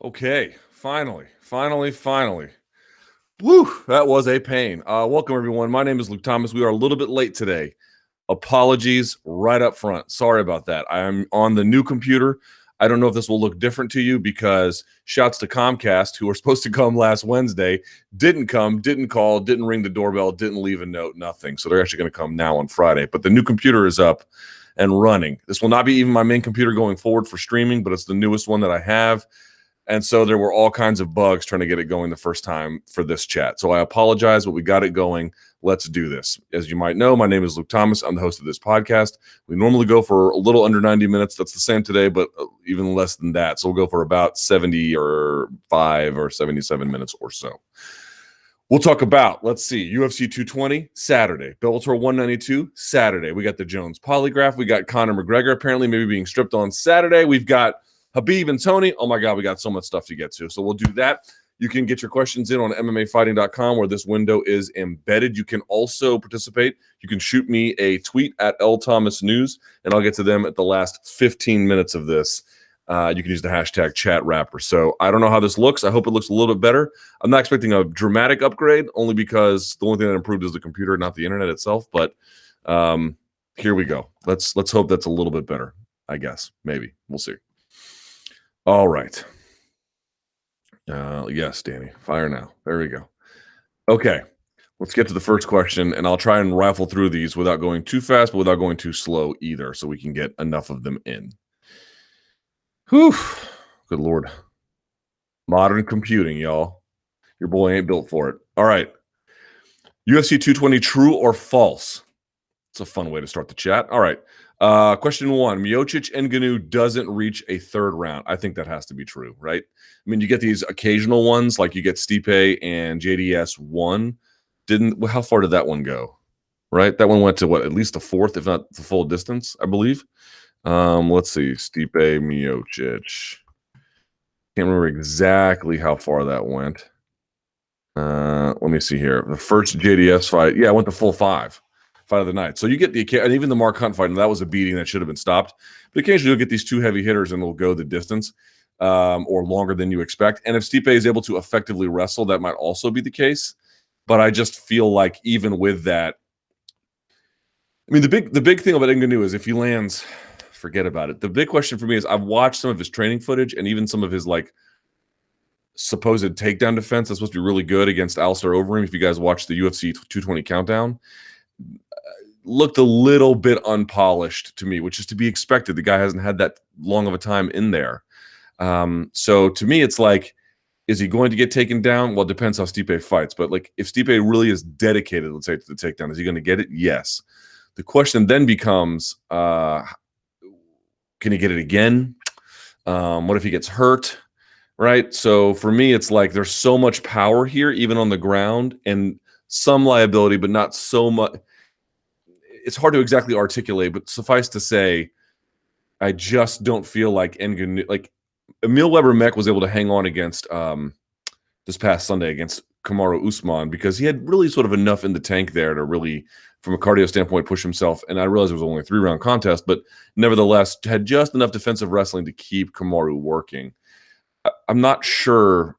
Okay, finally. Woo, that was a pain. Welcome, everyone. My name is Luke Thomas. We are a little bit late today. Apologies right up front. Sorry about that. I am on the new computer. I don't know if this will look different to you because shouts to Comcast, who were supposed to come last Wednesday, didn't come, didn't call, didn't ring the doorbell, didn't leave a note, nothing. So they're actually going to come now on Friday. But the new computer is up and running. This will not be even my main computer going forward for streaming, but it's the newest one that I have. And so there were all kinds of bugs trying to get it going the first time for this chat. So I apologize, but we got it going. Let's do this. As you might know, my name is Luke Thomas. I'm the host of this podcast. We normally go for a little under 90 minutes. That's the same today, but even less than that. So we'll go for about 75 or 77 minutes or so. We'll talk about, let's see, UFC 220, Saturday. Bellator 192, Saturday. We got the Jones Polygraph. We got Conor McGregor apparently maybe being stripped on Saturday. We've got Habib and Tony. Oh my God, we got so much stuff to get to. So we'll do that. You can get your questions in on MMAfighting.com where this window is embedded. You can also participate. You can shoot me a tweet at LThomasNews, and I'll get to them at the last 15 minutes of this. You can use the hashtag #ChatRapper. So I don't know how this looks. I hope it looks a little bit better. I'm not expecting a dramatic upgrade, only because the only thing that improved is the computer, not the internet itself. But here we go. Let's hope that's a little bit better, I guess. Maybe. We'll see. All right. Yes, Danny. Fire now. There we go. Okay. Let's get to the first question, and I'll try and rifle through these without going too fast, but without going too slow either, so we can get enough of them in. Whew. Good Lord. Modern computing, y'all. Your boy ain't built for it. All right. UFC 220, true or false? It's a fun way to start the chat. All right. Question one, Miocic Ngannou doesn't reach a third round. I think that has to be true, right? I mean, you get these occasional ones, like you get Stipe and JDS 1. How far did that one go? Right? That one went to what, at least the fourth, if not the full distance, I believe. Let's see. Stipe Miocic. Can't remember exactly how far that went. Let me see here. The first JDS fight, yeah, I went to full fight of the night. So you get and even the Mark Hunt fight, and that was a beating that should have been stopped. But occasionally you'll get these two heavy hitters and they'll go the distance or longer than you expect. And if Stipe is able to effectively wrestle, that might also be the case. But I just feel like even with that, I mean, the big thing about Ngannou is if he lands, forget about it. The big question for me is I've watched some of his training footage and even some of his like supposed takedown defense that's supposed to be really good against Alistair Overeem. If you guys watch the UFC 220 countdown, looked a little bit unpolished to me, which is to be expected. The guy hasn't had that long of a time in there. So to me, it's like, is he going to get taken down? Well, it depends how Stipe fights. But like, if Stipe really is dedicated, let's say, to the takedown, is he going to get it? Yes. The question then becomes, can he get it again? What if he gets hurt? Right? So for me, it's like there's so much power here, even on the ground, and some liability, but not so much. It's hard to exactly articulate, but suffice to say, I just don't feel like Ngannou, like Emil Weber-Mech was able to hang on against this past Sunday against Kamaru Usman because he had really sort of enough in the tank there to really, from a cardio standpoint, push himself. And I realized it was only a 3-round contest, but nevertheless had just enough defensive wrestling to keep Kamaru working. I'm not sure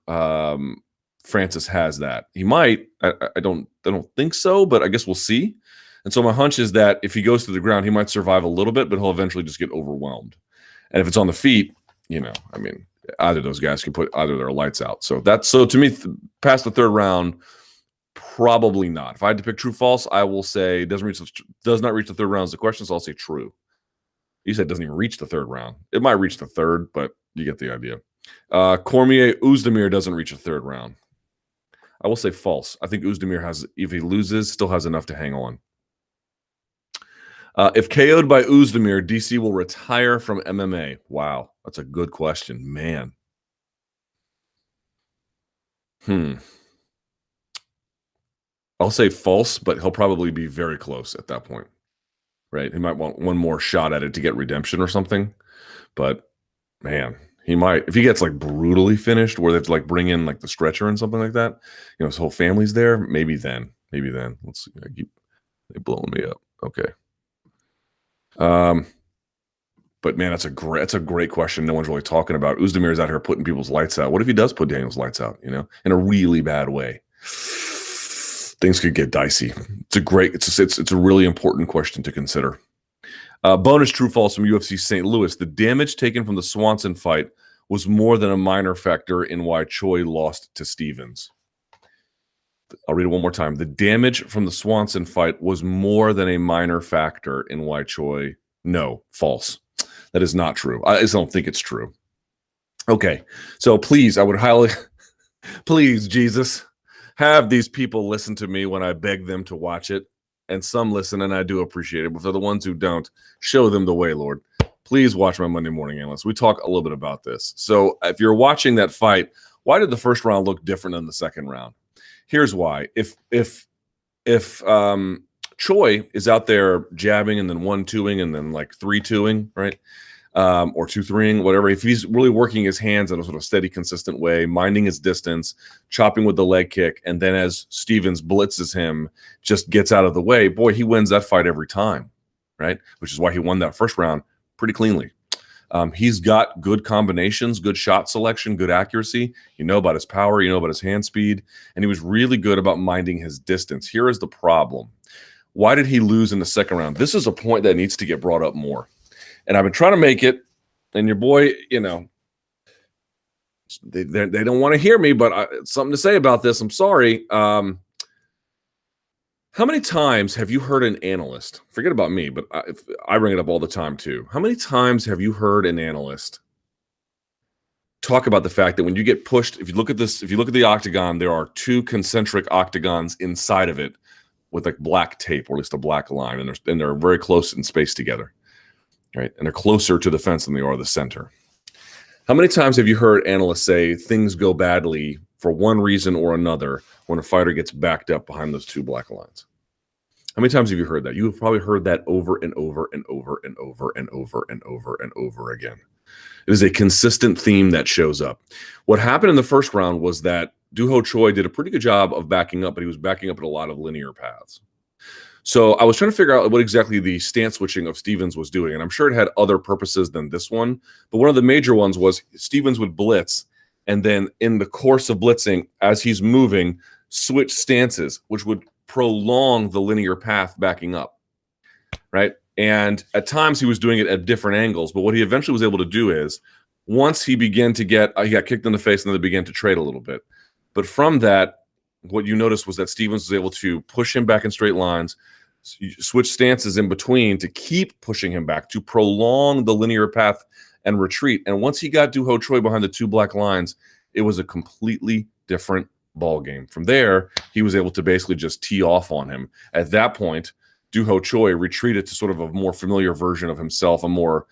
Francis has that. He might. I don't think so, but I guess we'll see. And so my hunch is that if he goes to the ground, he might survive a little bit, but he'll eventually just get overwhelmed. And if it's on the feet, I mean, either of those guys can put either their lights out. So to me, past the third round, probably not. If I had to pick true false, I will say does not reach the third round is the question, so I'll say true. You said doesn't even reach the third round. It might reach the third, but you get the idea. Cormier Oezdemir doesn't reach a third round. I will say false. I think Oezdemir if he loses, still has enough to hang on. If KO'd by Oezdemir, DC will retire from MMA. Wow, that's a good question, man. I'll say false, but he'll probably be very close at that point, right? He might want one more shot at it to get redemption or something, but man, he might. If he gets like brutally finished, where they have to like bring in like the stretcher and something like that, his whole family's there. Maybe then. Let's see. They blowing me up. Okay. But But man, that's a great question. No one's really talking about. Oezdemir is out here putting people's lights out. What if he does put Daniel's lights out? You know, in a really bad way, things could get dicey. It's a really important question to consider. Bonus true false from UFC St. Louis. The damage taken from the Swanson fight was more than a minor factor in why Choi lost to Stevens. I'll read it one more time. The damage from the Swanson fight was more than a minor factor in why Choi. No, false. That is not true. I just don't think it's true. Okay, so please, I would highly, please, Jesus, have these people listen to me when I beg them to watch it. And some listen, and I do appreciate it. But for the ones who don't, show them the way, Lord. Please watch my Monday Morning Analyst. We talk a little bit about this. So if you're watching that fight, why did the first round look different than the second round? Here's why. If Choi is out there jabbing and then 1-2ing and then like 3-2ing, right? Or 2-3ing, whatever. If he's really working his hands in a sort of steady, consistent way, minding his distance, chopping with the leg kick, and then as Stevens blitzes him, just gets out of the way, boy, he wins that fight every time, right? Which is why he won that first round pretty cleanly. He's got good combinations, good shot selection, good accuracy. You know about his power, you know about his hand speed, and he was really good about minding his distance. Here is the problem. Why did he lose in the second round? This is a point that needs to get brought up more. And I've been trying to make it, and your boy, you know, they don't want to hear me, but something to say about this. I'm sorry. How many times have you heard an analyst, forget about me, but I bring it up all the time too. How many times have you heard an analyst talk about the fact that when you get pushed, if you look at the octagon, there are two concentric octagons inside of it with like black tape, or at least a black line, and they're very close in space together. Right, and they're closer to the fence than they are the center. How many times have you heard analysts say things go badly for one reason or another when a fighter gets backed up behind those two black lines? How many times have you heard that? You've probably heard that over and over and over and over and over and over and over again. It is a consistent theme that shows up. What happened in the first round was that Doo-Ho Choi did a pretty good job of backing up, but he was backing up at a lot of linear paths. So I was trying to figure out what exactly the stance switching of Stevens was doing, and I'm sure it had other purposes than this one. But one of the major ones was Stevens would blitz, and then in the course of blitzing, as he's moving, switch stances, which would prolong the linear path backing up, right? And at times he was doing it at different angles, but what he eventually was able to do is, once he began to get, he got kicked in the face and then they began to trade a little bit. But from that, what you noticed was that Stevens was able to push him back in straight lines, switch stances in between to keep pushing him back, to prolong the linear path and retreat. And once he got Doo-Ho Choi behind the two black lines, it was a completely different ball game. From there, he was able to basically just tee off on him. At that point, Doo-Ho Choi retreated to sort of a more familiar version of himself, a more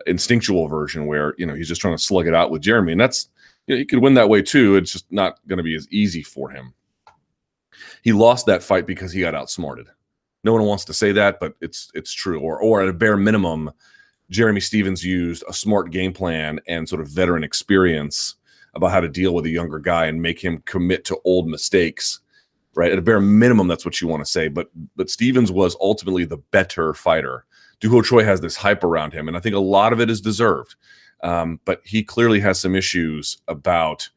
instinctual version where, you know, he's just trying to slug it out with Jeremy. And that's, you know, he could win that way too. It's just not going to be as easy for him. He lost that fight because he got outsmarted. No one wants to say that, but it's true. Or at a bare minimum, Jeremy Stevens used a smart game plan and sort of veteran experience about how to deal with a younger guy and make him commit to old mistakes, right? At a bare minimum, that's what you want to say. But Stevens was ultimately the better fighter. Doo-Ho Choi has this hype around him, and I think a lot of it is deserved. But he clearly has some issues about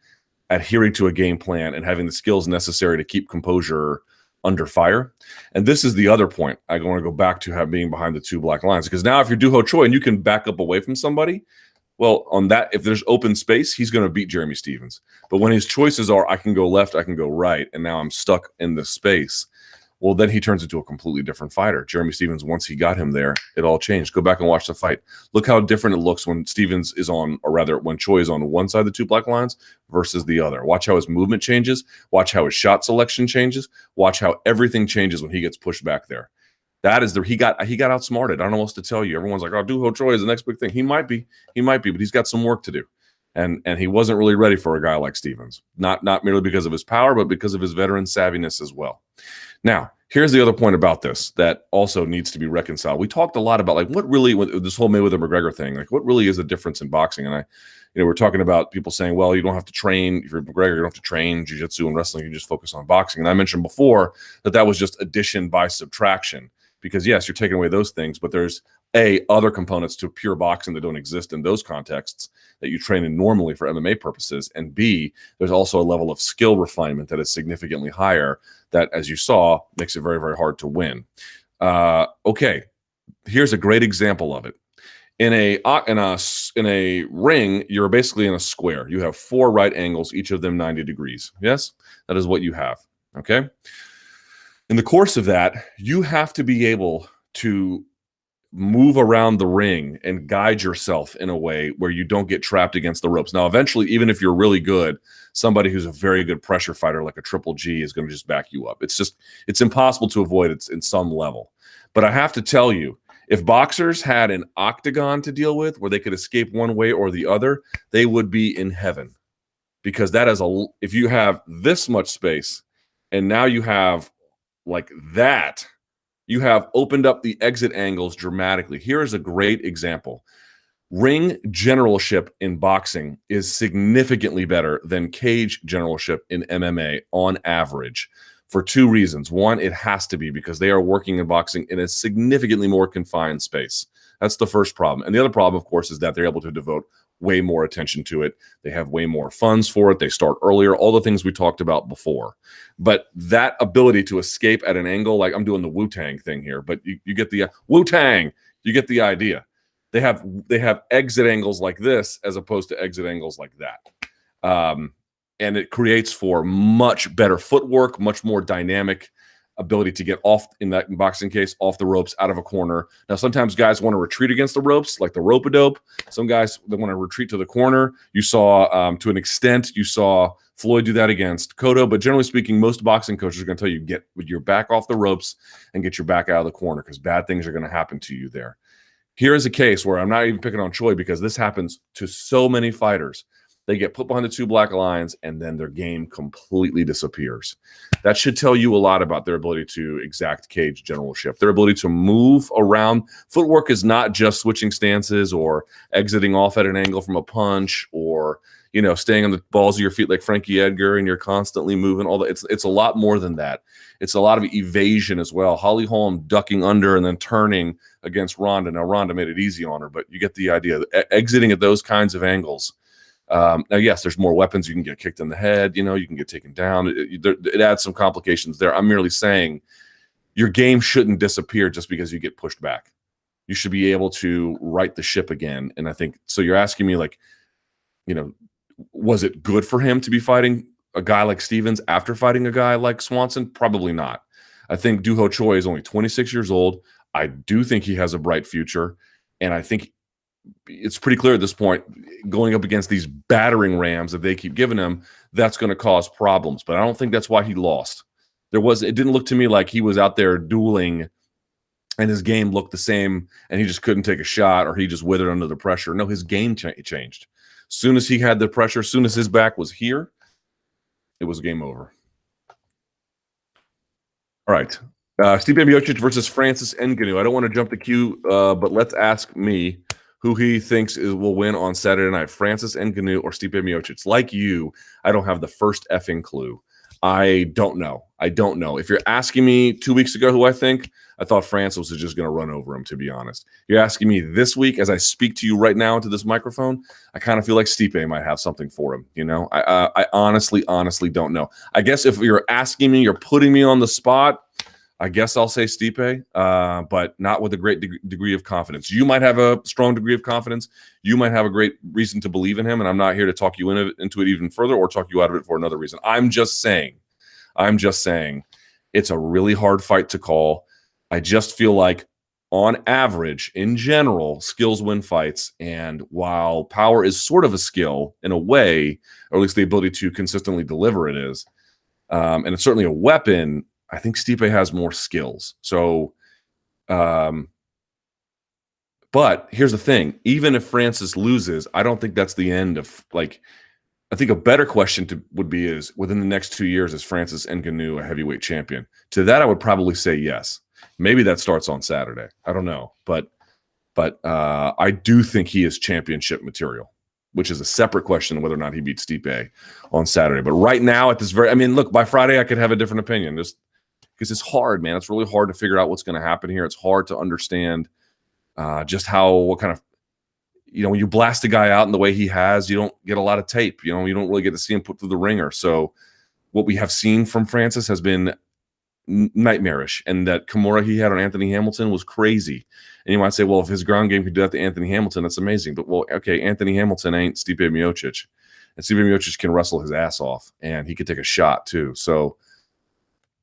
adhering to a game plan and having the skills necessary to keep composure under fire. And this is the other point I want to go back to, being behind the two black lines, because now if you're Doo-Ho Choi and you can back up away from somebody, well, on that, if there's open space, he's going to beat Jeremy Stevens. But when his choices are, I can go left, I can go right, and now I'm stuck in this space, well, then he turns into a completely different fighter. Jeremy Stevens, once he got him there, it all changed. Go back and watch the fight. Look how different it looks when Stevens is on, or rather when Choi is on one side of the two black lines versus the other. Watch how his movement changes. Watch how his shot selection changes. Watch how everything changes when he gets pushed back there. That is he got outsmarted. I don't know what else to tell you. Everyone's like, oh, Doo-Ho Choi is the next big thing. He might be, but he's got some work to do. And he wasn't really ready for a guy like Stevens. Not merely because of his power, but because of his veteran savviness as well. Now, here's the other point about this that also needs to be reconciled. We talked a lot about like what really, with this whole Mayweather-McGregor thing, like what really is the difference in boxing? And we're talking about people saying, well, you don't have to train. If you're McGregor, you don't have to train jiu-jitsu and wrestling. You just focus on boxing. And I mentioned before that was just addition by subtraction, because yes, you're taking away those things, but there's other components to pure boxing that don't exist in those contexts that you train in normally for MMA purposes, and B, there's also a level of skill refinement that is significantly higher that, as you saw, makes it very, very hard to win. Okay, here's a great example of it. In a ring, you're basically in a square. You have 4 right angles, each of them 90 degrees. Yes, that is what you have. Okay. In the course of that, you have to be able to move around the ring and guide yourself in a way where you don't get trapped against the ropes. Now, eventually, even if you're really good, somebody who's a very good pressure fighter like a Triple G is going to just back you up. It's impossible to avoid it in some level. But I have to tell you, if boxers had an octagon to deal with where they could escape one way or the other, they would be in heaven, because that is if you have this much space and now you have like that, you have opened up the exit angles dramatically. Here is a great example. Ring generalship in boxing is significantly better than cage generalship in MMA on average, for 2 reasons. One, it has to be, because they are working in boxing in a significantly more confined space. That's the first problem. And the other problem, of course, is that they're able to devote way more attention to it. They have way more funds for it. They start earlier, all the things we talked about before. But that ability to escape at an angle, like I'm doing the Wu-Tang thing here, but you get the Wu-Tang, you get the idea. They have exit angles like this as opposed to exit angles like that. And it creates for much better footwork, much more dynamic ability to get off, in that boxing case, off the ropes, out of a corner. Now, sometimes guys want to retreat against the ropes, like the rope-a-dope. Some guys, they want to retreat to the corner. You saw, to an extent, you saw Floyd do that against Cotto. But generally speaking, most boxing coaches are going to tell you, get your back off the ropes and get your back out of the corner, because bad things are going to happen to you there. Here is a case where I'm not even picking on Choi, because this happens to so many fighters. They get put behind the 2 black lines, and then their game completely disappears. That should tell you a lot about their ability to exact cage generalship, their ability to move around. Footwork is not just switching stances or exiting off at an angle from a punch, or staying on the balls of your feet like Frankie Edgar and you're constantly moving. All that. It's a lot more than that. It's a lot of evasion as well. Holly Holm ducking under and then turning against Ronda. Now, Ronda made it easy on her, but you get the idea. Exiting at those kinds of angles. Now, yes, there's more weapons. You can get kicked in the head. You can get taken down. It adds some complications there. I'm merely saying your game shouldn't disappear just because you get pushed back. You should be able to right the ship again. And I think, so you're asking me, like, was it good for him to be fighting a guy like Stevens after fighting a guy like Swanson? Probably not. I think Doo Ho Choi is only 26 years old. I do think he has a bright future. And I think it's pretty clear at this point, going up against these battering rams that they keep giving him, that's going to cause problems. But I don't think that's why he lost. It didn't look to me like he was out there dueling and his game looked the same and he just couldn't take a shot, or he just withered under the pressure. No, his game changed. As soon as he had the pressure, as soon as his back was here, it was game over. All right. Stipe Miocic versus Francis Ngannou. I don't want to jump the queue, but let's ask me who he thinks will win on Saturday night, Francis Ngannou or Stipe Miocic. Like you, I don't have the first effing clue. I don't know. If you're asking me 2 weeks ago who I think, I thought Francis was just going to run over him, to be honest. You're asking me this week, as I speak to you right now into this microphone, I kind of feel like Stipe might have something for him. I honestly don't know. I guess if you're asking me, you're putting me on the spot, I guess I'll say Stipe, but not with a great degree of confidence. You might have a strong degree of confidence. You might have a great reason to believe in him, and I'm not here to talk you into it even further or talk you out of it for another reason. I'm just saying it's a really hard fight to call. I just feel like, on average, in general, skills win fights. And while power is sort of a skill in a way, or at least the ability to consistently deliver it is, and it's certainly a weapon, I think Stipe has more skills. So, but here's the thing. Even if Francis loses, I don't think that's the end of, like, I think a better question would be is, within the next 2 years, is Francis Ngannou a heavyweight champion? To that, I would probably say yes. Maybe that starts on Saturday. I don't know. But I do think he is championship material, which is a separate question whether or not he beats Stipe on Saturday. But right now, at this look, by Friday, I could have a different opinion. because it's hard, man. It's really hard to figure out what's going to happen here. It's hard to understand just what kind of, when you blast a guy out in the way he has, you don't get a lot of tape. You don't really get to see him put through the ringer. So what we have seen from Francis has been nightmarish, and that Kimura he had on Anthony Hamilton was crazy. And you might say, well, if his ground game could do that to Anthony Hamilton, that's amazing. But, well, okay, Anthony Hamilton ain't Stipe Miocic. And Stipe Miocic can wrestle his ass off, and he could take a shot too. So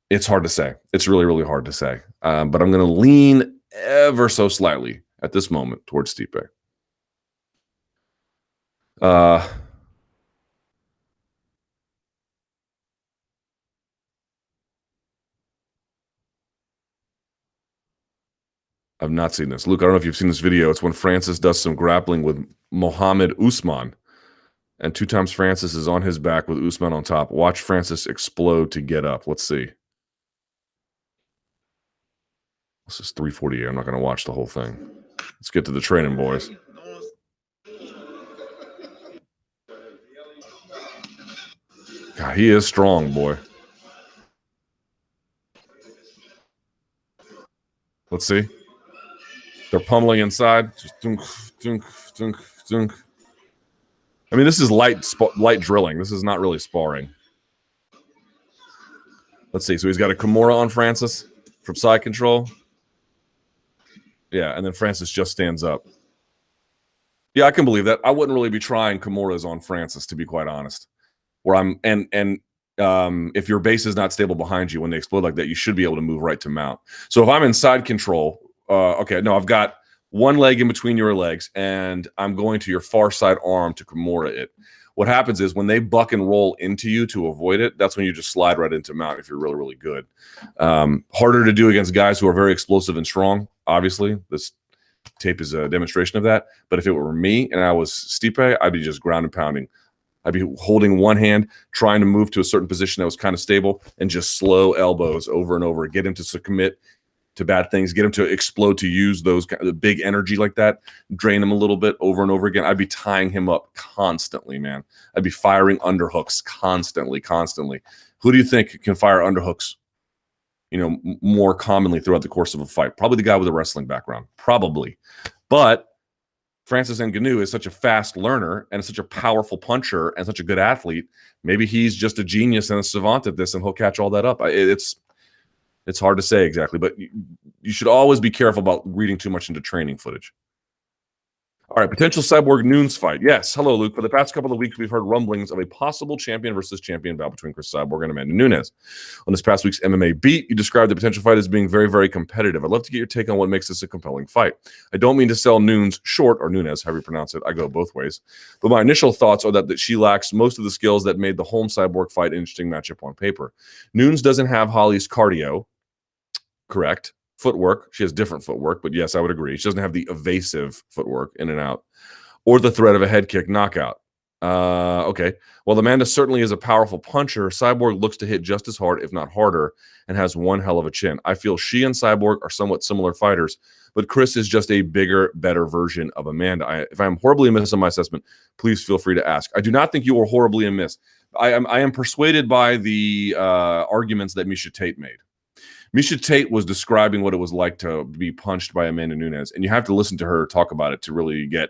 it's hard to say. It's really, really hard to say. But I'm going to lean ever so slightly at this moment towards Stipe. I've not seen this. Luke, I don't know if you've seen this video. It's when Francis does some grappling with Mohammed Usman. And 2 times Francis is on his back with Usman on top. Watch Francis explode to get up. Let's see. This is 3:48. I'm not going to watch the whole thing. Let's get to the training, boys. God, he is strong, boy. Let's see. They're pummeling inside. Just dunk, dunk, dunk, dunk. I mean, this is light drilling. This is not really sparring. Let's see. So he's got a Kimura on Francis from side control. Yeah, and then Francis just stands up. Yeah, I can believe that. I wouldn't really be trying Kimuras on Francis, to be quite honest. If your base is not stable behind you when they explode like that, you should be able to move right to mount. So if I'm in side control, I've got one leg in between your legs, and I'm going to your far side arm to Kimura it. What happens is when they buck and roll into you to avoid it, that's when you just slide right into mount if you're really, really good. Harder to do against guys who are very explosive and strong, obviously. This tape is a demonstration of that. But if it were me and I was Stipe, I'd be just ground and pounding. I'd be holding one hand, trying to move to a certain position that was kind of stable, and just slow elbows over and over. Get him to commit to bad things. Get him to explode, to use those kind of big energy like that. Drain him a little bit over and over again. I'd be tying him up constantly, man. I'd be firing underhooks constantly. Who do you think can fire underhooks, more commonly throughout the course of a fight? Probably the guy with a wrestling background. Probably. But Francis Ngannou is such a fast learner and such a powerful puncher and such a good athlete. Maybe he's just a genius and a savant at this, and he'll catch all that up. It's hard to say exactly, but you should always be careful about reading too much into training footage. All right, potential Cyborg Nunes fight. Yes, hello, Luke. For the past couple of weeks, we've heard rumblings of a possible champion versus champion bout between Chris Cyborg and Amanda Nunes. On this past week's MMA Beat, you described the potential fight as being very, very competitive. I'd love to get your take on what makes this a compelling fight. I don't mean to sell Nunes short, or Nunes, however you pronounce it. I go both ways. But my initial thoughts are that she lacks most of the skills that made the Holmes Cyborg fight an interesting matchup on paper. Nunes doesn't have Holly's cardio, correct? Footwork. She has different footwork, but yes, I would agree. She doesn't have the evasive footwork in and out, or the threat of a head kick knockout. Okay. Well, Amanda certainly is a powerful puncher. Cyborg looks to hit just as hard, if not harder, and has one hell of a chin. I feel she and Cyborg are somewhat similar fighters, but Chris is just a bigger, better version of Amanda. If I'm horribly amiss on my assessment, please feel free to ask. I do not think you are horribly amiss. I am persuaded by the arguments that Miesha Tate made. Miesha Tate was describing what it was like to be punched by Amanda Nunes, and you have to listen to her talk about it to really get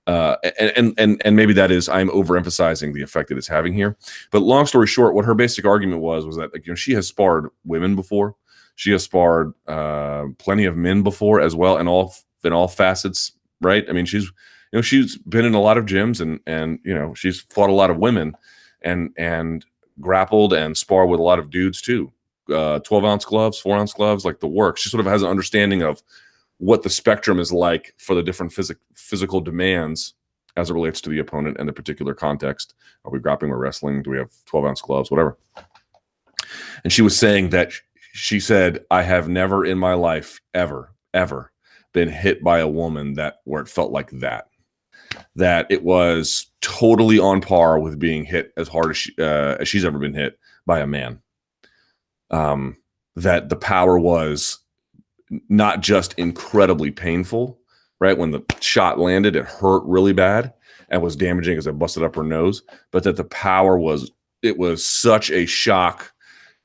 and maybe that is, I'm overemphasizing the effect that it's having here. But long story short, what her basic argument was that she has sparred women before, she has sparred plenty of men before as well, in all facets, right? I mean, she's been in a lot of gyms and she's fought a lot of women and grappled and sparred with a lot of dudes too. 12-ounce gloves, 4-ounce gloves, like the works. She sort of has an understanding of what the spectrum is like for the different physical demands as it relates to the opponent and the particular context. Are we grappling or wrestling? Do we have 12-ounce gloves? Whatever. And she was saying that she said, I have never in my life ever been hit by a woman where it felt like that it was totally on par with being hit as hard as she's ever been hit by a man. That the power was not just incredibly painful, right? When the shot landed, it hurt really bad and was damaging as it busted up her nose, but that the power was such a shock,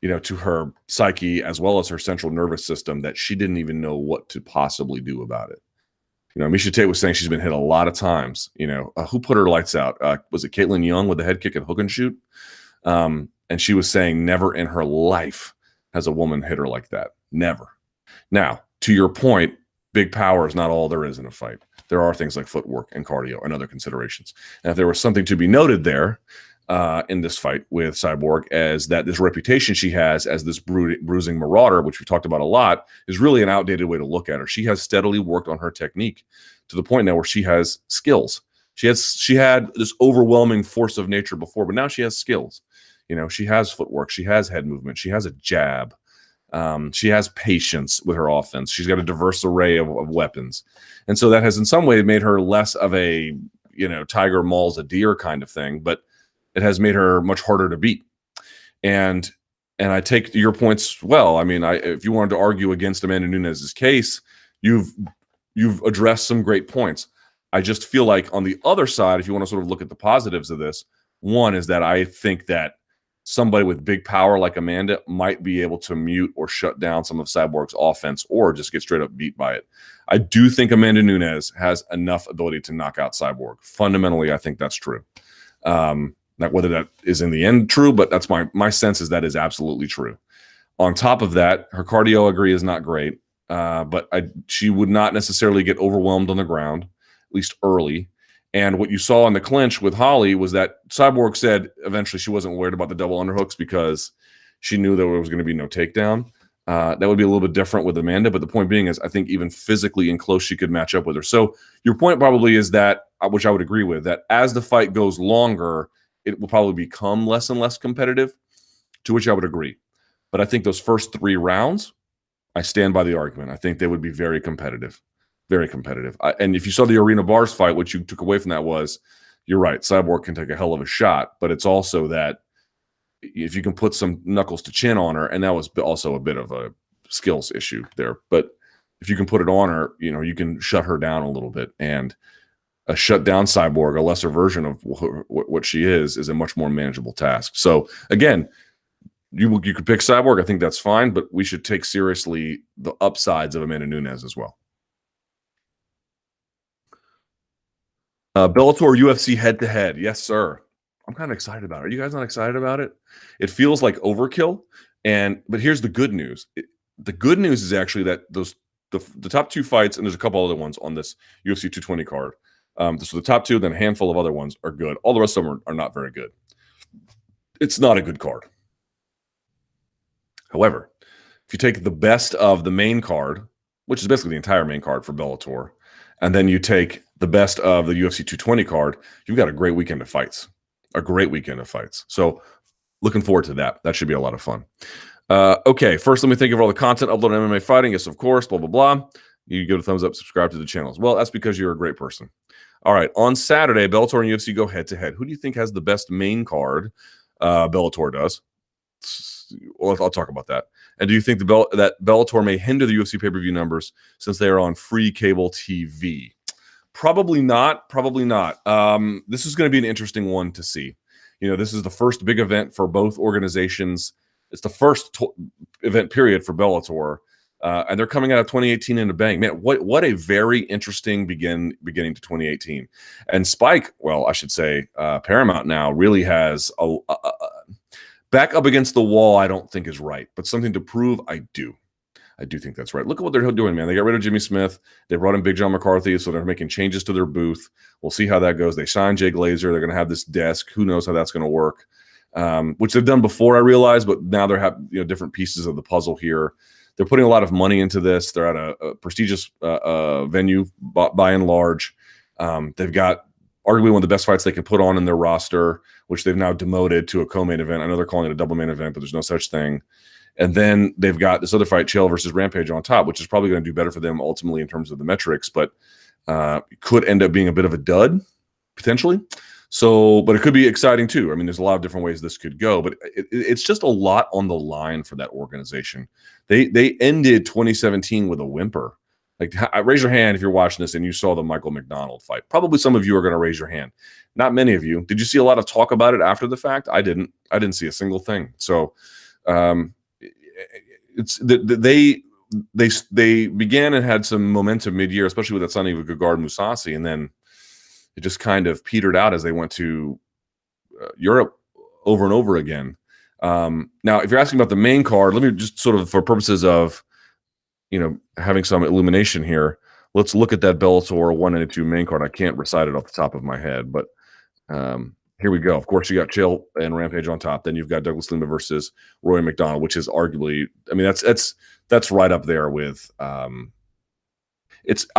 to her psyche as well as her central nervous system that she didn't even know what to possibly do about it. Miesha Tate was saying she's been hit a lot of times. Who put her lights out? Was it Caitlin Young with the head kick and hook and shoot? And she was saying never in her life has a woman hit her like that. Never. Now, to your point, big power is not all there is in a fight. There are things like footwork and cardio and other considerations. And if there was something to be noted there in this fight with Cyborg, as that this reputation she has as this bruising marauder, which we've talked about a lot, is really an outdated way to look at her. She has steadily worked on her technique to the point now where she has skills. She had this overwhelming force of nature before, but now she has skills. She has footwork. She has head movement. She has a jab. She has patience with her offense. She's got a diverse array of weapons. And so that has in some way made her less of a, tiger mauls a deer kind of thing, but it has made her much harder to beat. And I take your points well. I mean, if you wanted to argue against Amanda Nunes's case, you've addressed some great points. I just feel like on the other side, if you want to sort of look at the positives of this, one is that I think that somebody with big power like Amanda might be able to mute or shut down some of Cyborg's offense or just get straight up beat by it. I do think Amanda Nunes has enough ability to knock out Cyborg. Fundamentally, I think that's true. Not whether that is in the end true, but that's my sense is that is absolutely true. On top of that, her cardio, I agree, is not great, but she would not necessarily get overwhelmed on the ground, at least early. And what you saw in the clinch with Holly was that Cyborg said eventually she wasn't worried about the double underhooks because she knew there was going to be no takedown. That would be a little bit different with Amanda, but the point being is I think even physically and close she could match up with her. So your point probably is that, which I would agree with, that as the fight goes longer, it will probably become less and less competitive, to which I would agree. But I think those first 3 rounds, I stand by the argument. I think they would be very competitive. Very competitive. And if you saw the Arena Bars fight, what you took away from that was, you're right, Cyborg can take a hell of a shot, but it's also that if you can put some knuckles to chin on her, and that was also a bit of a skills issue there, but if you can put it on her, you can shut her down a little bit. And a shut down Cyborg, a lesser version of what she is a much more manageable task. So again, you could pick Cyborg. I think that's fine, but we should take seriously the upsides of Amanda Nunes as well. Bellator UFC head-to-head. Yes, sir. I'm kind of excited about it. Are you guys not excited about it? It feels like overkill. But here's the good news. The good news is actually that the top 2 fights, and there's a couple other ones on this UFC 220 card. So the top 2, then a handful of other ones are good. All the rest of them are not very good. It's not a good card. However, if you take the best of the main card, which is basically the entire main card for Bellator, and then you take the best of the UFC 220 card, you've got a great weekend of fights. A great weekend of fights. So looking forward to that. That should be a lot of fun. Okay, first let me think of all the content uploaded on MMA Fighting. Yes, of course, blah, blah, blah. You give a thumbs up, subscribe to the channel as well. That's because you're a great person. All right, on Saturday, Bellator and UFC go head-to-head. Who do you think has the best main card? Bellator does. Well, I'll talk about that. And do you think that Bellator may hinder the UFC pay-per-view numbers since they are on free cable TV? Probably not. Probably not. This is going to be an interesting one to see. This is the first big event for both organizations. It's the first event period for Bellator, and they're coming out of 2018 in a bang. Man, what a very interesting beginning to 2018. And Spike, well, I should say, Paramount now really has a back up against the wall. I don't think is right, but something to prove, I do. I do think that's right. Look at what they're doing, man. They got rid of Jimmy Smith. They brought in Big John McCarthy, so they're making changes to their booth. We'll see how that goes. They signed Jay Glazer. They're going to have this desk. Who knows how that's going to work, which they've done before, I realize, but now they're having different pieces of the puzzle here. They're putting a lot of money into this. They're at a prestigious venue by and large. They've got arguably one of the best fights they can put on in their roster, which they've now demoted to a co-main event. I know they're calling it a double main event, but there's no such thing. And then they've got this other fight, Chael versus Rampage, on top, which is probably going to do better for them ultimately in terms of the metrics, but could end up being a bit of a dud, potentially. So, but it could be exciting too. I mean, there's a lot of different ways this could go, but it's just a lot on the line for that organization. They ended 2017 with a whimper. Like, raise your hand if you're watching this and you saw the Michael MacDonald fight. Probably some of you are going to raise your hand. Not many of you. Did you see a lot of talk about it after the fact? I didn't. I didn't see a single thing. So, they began and had some momentum mid-year, especially with that signing of Gegard Mousasi, and then it just kind of petered out as they went to Europe over and over again. Now, if you're asking about the main card, let me just sort of, for purposes of having some illumination here, let's look at that Bellator 192 main card. I can't recite it off the top of my head, but here we go. Of course, you got Chael and Rampage on top. Then you've got Douglas Lima versus Rory MacDonald, which is arguably, I mean, that's right up there with. I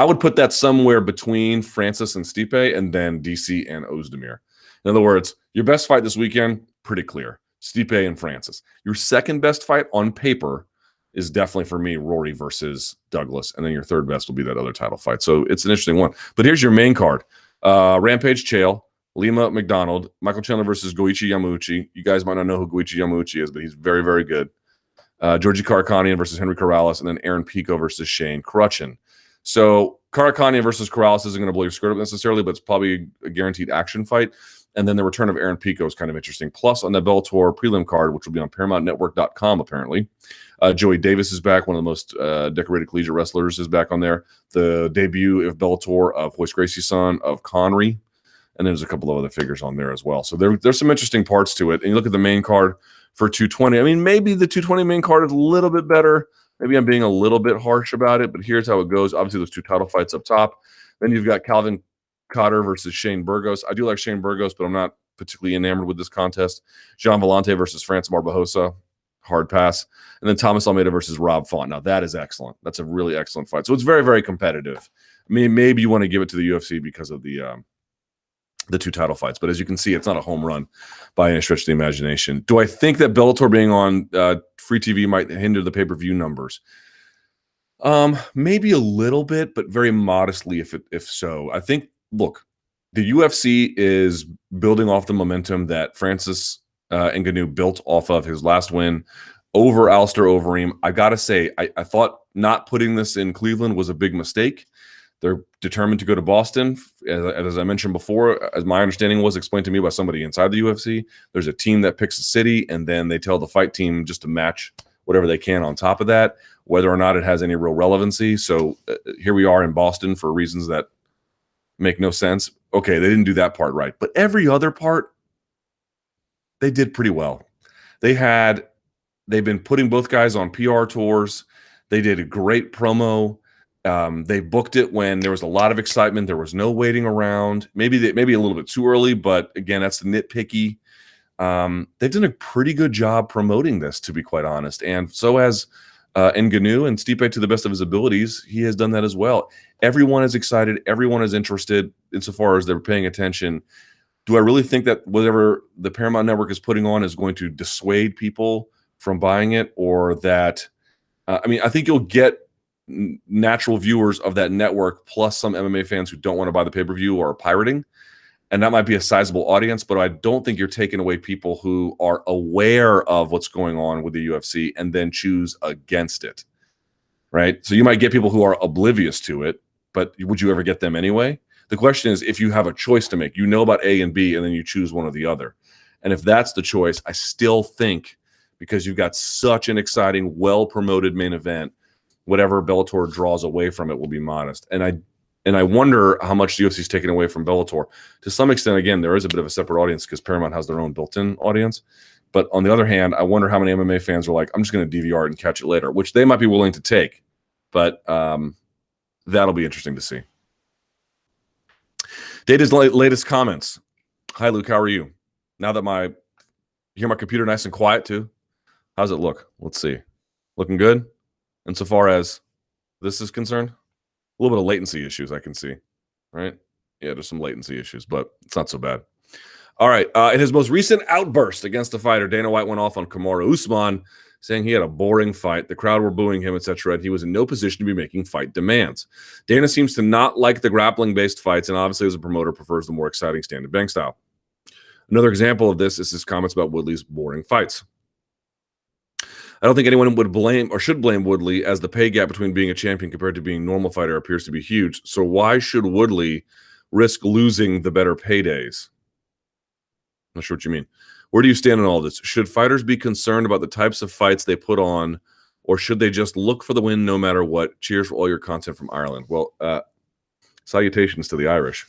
would put that somewhere between Francis and Stipe, and then DC and Oezdemir. In other words, your best fight this weekend, pretty clear: Stipe and Francis. Your second best fight on paper is definitely, for me, Rory versus Douglas, and then your third best will be that other title fight. So it's an interesting one. But here's your main card: Rampage Chael, Lima MacDonald, Michael Chandler versus Goichi Yamauchi. You guys might not know who Goichi Yamauchi is, but he's very, very good. Georgi Karakhanyan versus Henry Corrales, and then Aaron Pico versus Shane Crutchin. So Karakhanyan versus Corrales isn't going to blow your skirt up necessarily, but it's probably a guaranteed action fight. And then the return of Aaron Pico is kind of interesting. Plus, on that Bellator prelim card, which will be on ParamountNetwork.com, apparently, Joey Davis is back. One of the most decorated collegiate wrestlers is back on there. The debut of Bellator of Royce Gracie's son, of Connery. And there's a couple of other figures on there as well. So there's some interesting parts to it. And you look at the main card for 220. I mean, maybe the 220 main card is a little bit better. Maybe I'm being a little bit harsh about it, but here's how it goes. Obviously, those two title fights up top. Then you've got Calvin Cotter versus Shane Burgos. I do like Shane Burgos, but I'm not particularly enamored with this contest. Jean Vellante versus France Barbosa. Hard pass. And then Thomas Almeida versus Rob Font. Now, that is excellent. That's a really excellent fight. So it's very, very competitive. I mean, maybe you want to give it to the UFC because of the two title fights. But as you can see, it's not a home run by any stretch of the imagination. Do I think that Bellator being on free TV might hinder the pay-per-view numbers? Maybe a little bit, but very modestly if so. I think, look, the UFC is building off the momentum that Francis Ngannou built off of his last win over Alistair Overeem. I got to say, I thought not putting this in Cleveland was a big mistake. They're determined to go to Boston. As I mentioned before, as my understanding was explained to me by somebody inside the UFC, there's a team that picks a city, and then they tell the fight team just to match whatever they can on top of that, whether or not it has any real relevancy. So here we are in Boston for reasons that make no sense. Okay, they didn't do that part right. But every other part, they did pretty well. They've been putting both guys on PR tours. They did a great promo. They booked it when there was a lot of excitement. There was no waiting around. Maybe a little bit too early, but again, that's nitpicky. They've done a pretty good job promoting this, to be quite honest. And so has Ngannou, and Stipe, to the best of his abilities, he has done that as well. Everyone is excited. Everyone is interested insofar as they're paying attention. Do I really think that whatever the Paramount Network is putting on is going to dissuade people from buying it, or that I think you'll get natural viewers of that network plus some MMA fans who don't want to buy the pay-per-view or are pirating, and that might be a sizable audience, but I don't think you're taking away people who are aware of what's going on with the UFC and then choose against it, right? So you might get people who are oblivious to it, but would you ever get them anyway? The question is, if you have a choice to make, about A and B, and then you choose one or the other. And if that's the choice, I still think, because you've got such an exciting, well-promoted main event, whatever Bellator draws away from it will be modest. And I wonder how much the UFC is taking away from Bellator. To some extent, again, there is a bit of a separate audience because Paramount has their own built-in audience. But on the other hand, I wonder how many MMA fans are like, I'm just going to DVR it and catch it later, which they might be willing to take. But that'll be interesting to see. Data's latest comments. Hi, Luke. How are you? Now that you hear my computer nice and quiet too. How's it look? Let's see. Looking good? Insofar as this is concerned, a little bit of latency issues I can see, right? Yeah, there's some latency issues, but it's not so bad. All right. In his most recent outburst against a fighter, Dana White went off on Kamaru Usman, saying he had a boring fight. The crowd were booing him, etc. And he was in no position to be making fight demands. Dana seems to not like the grappling-based fights, and obviously as a promoter prefers the more exciting stand-and bang style. Another example of this is his comments about Woodley's boring fights. I don't think anyone would blame or should blame Woodley, as the pay gap between being a champion compared to being a normal fighter appears to be huge. So why should Woodley risk losing the better paydays? I'm not sure what you mean. Where do you stand on all this? Should fighters be concerned about the types of fights they put on, or should they just look for the win no matter what? Cheers for all your content from Ireland. Well, salutations to the Irish.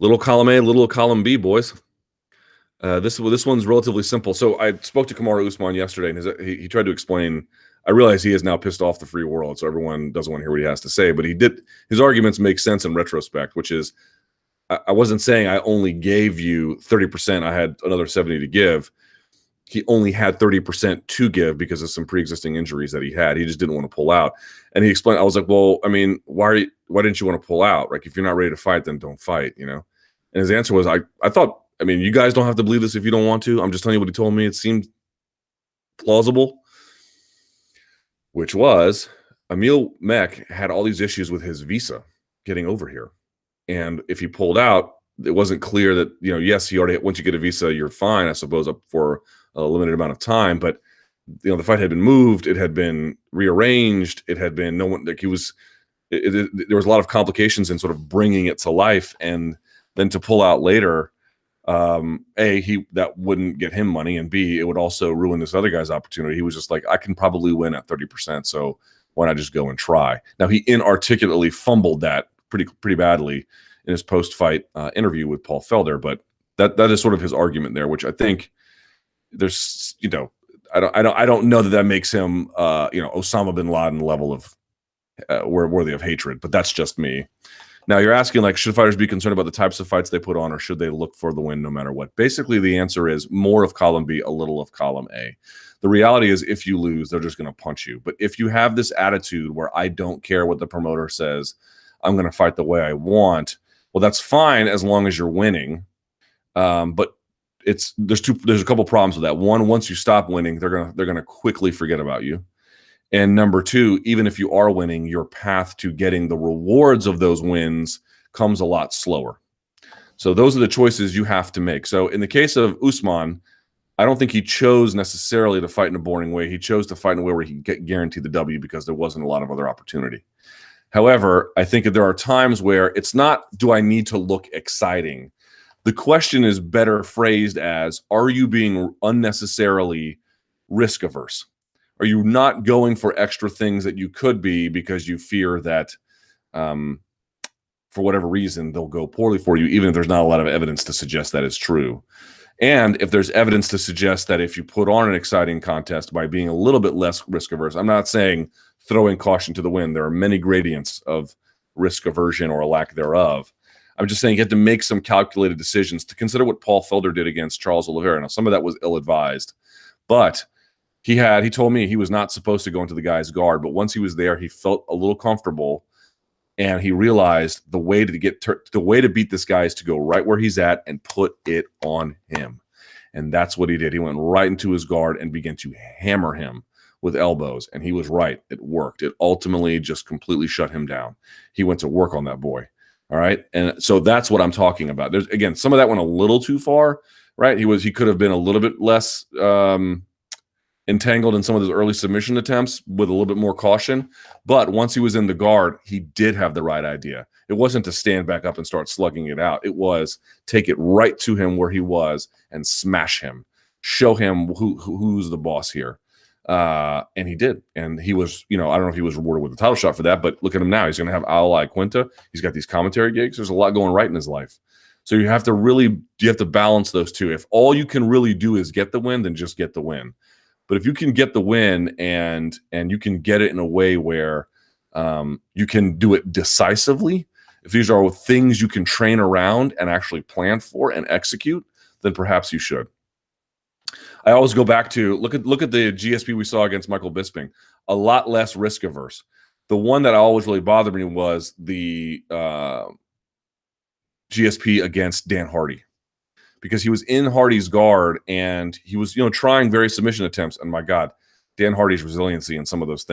Little column A, little column B, boys. This one's relatively simple. So I spoke to Kamaru Usman yesterday, and he tried to explain. I realize he is now pissed off the free world, so everyone doesn't want to hear what he has to say. But his arguments make sense in retrospect, which is I wasn't saying I only gave you 30%. I had another 70 to give. He only had 30% to give because of some pre-existing injuries that he had. He just didn't want to pull out. And he explained, I was like, well, I mean, why didn't you want to pull out? Like, if you're not ready to fight, then don't fight, you know? And his answer was, I thought, I mean, you guys don't have to believe this if you don't want to. I'm just telling you what he told me. It seemed plausible, which was Emil Mech had all these issues with his visa getting over here. And if he pulled out, it wasn't clear that, you know, yes, he already, once you get a visa, you're fine, I suppose, up for a limited amount of time. But, you know, the fight had been moved. It had been rearranged. It had been there was a lot of complications in sort of bringing it to life. And then to pull out later, that wouldn't get him money. And B, it would also ruin this other guy's opportunity. He was just like, I can probably win at 30%. So why not just go and try? Now, he inarticulately fumbled that pretty badly in his post-fight interview with Paul Felder, but that is sort of his argument there, which I think there's, you know, I don't know that makes him you know, Osama bin Laden level of worthy of hatred, but that's just me. Now you're asking, like, should fighters be concerned about the types of fights they put on, or should they look for the win no matter what? Basically, the answer is more of column B, a little of column A. The reality is, if you lose, they're just going to punch you. But if you have this attitude where I don't care what the promoter says, I'm going to fight the way I want, well, that's fine as long as you're winning. But there's a couple problems with that. One, once you stop winning, they're gonna quickly forget about you. And number two, even if you are winning, your path to getting the rewards of those wins comes a lot slower. So those are the choices you have to make. So in the case of Usman, I don't think he chose necessarily to fight in a boring way. He chose to fight in a way where he could get guaranteed the W because there wasn't a lot of other opportunity. However, I think that there are times where it's not, do I need to look exciting? The question is better phrased as, are you being unnecessarily risk averse? Are you not going for extra things that you could be because you fear that for whatever reason they'll go poorly for you, even if there's not a lot of evidence to suggest that is true? And if there's evidence to suggest that if you put on an exciting contest by being a little bit less risk averse, I'm not saying throwing caution to the wind. There are many gradients of risk aversion or a lack thereof. I'm just saying you have to make some calculated decisions to consider what Paul Felder did against Charles Oliveira. Now, some of that was ill-advised, but he told me he was not supposed to go into the guy's guard, but once he was there, he felt a little comfortable, and he realized the way to beat this guy is to go right where he's at and put it on him. And that's what he did. He went right into his guard and began to hammer him with elbows, and he was right. It worked. It ultimately just completely shut him down. He went to work on that boy. All right. And so that's what I'm talking about. There's, again, some of that went a little too far, right? He could have been a little bit less entangled in some of those early submission attempts with a little bit more caution. But once he was in the guard, he did have the right idea. It wasn't to stand back up and start slugging it out. It was take it right to him where he was and smash him, show him who's the boss here. And he did. And he was, you know, I don't know if he was rewarded with a title shot for that, but look at him now. He's going to have Al Quinta. He's got these commentary gigs. There's a lot going right in his life. So you have to balance those two. If all you can really do is get the win, then just get the win. But if you can get the win and you can get it in a way where you can do it decisively, if these are things you can train around and actually plan for and execute, then perhaps you should. I always go back to look at the GSP we saw against Michael Bisping, a lot less risk averse. The one that always really bothered me was the GSP against Dan Hardy, because he was in Hardy's guard and he was, you know, trying various submission attempts. And my God, Dan Hardy's resiliency in some of those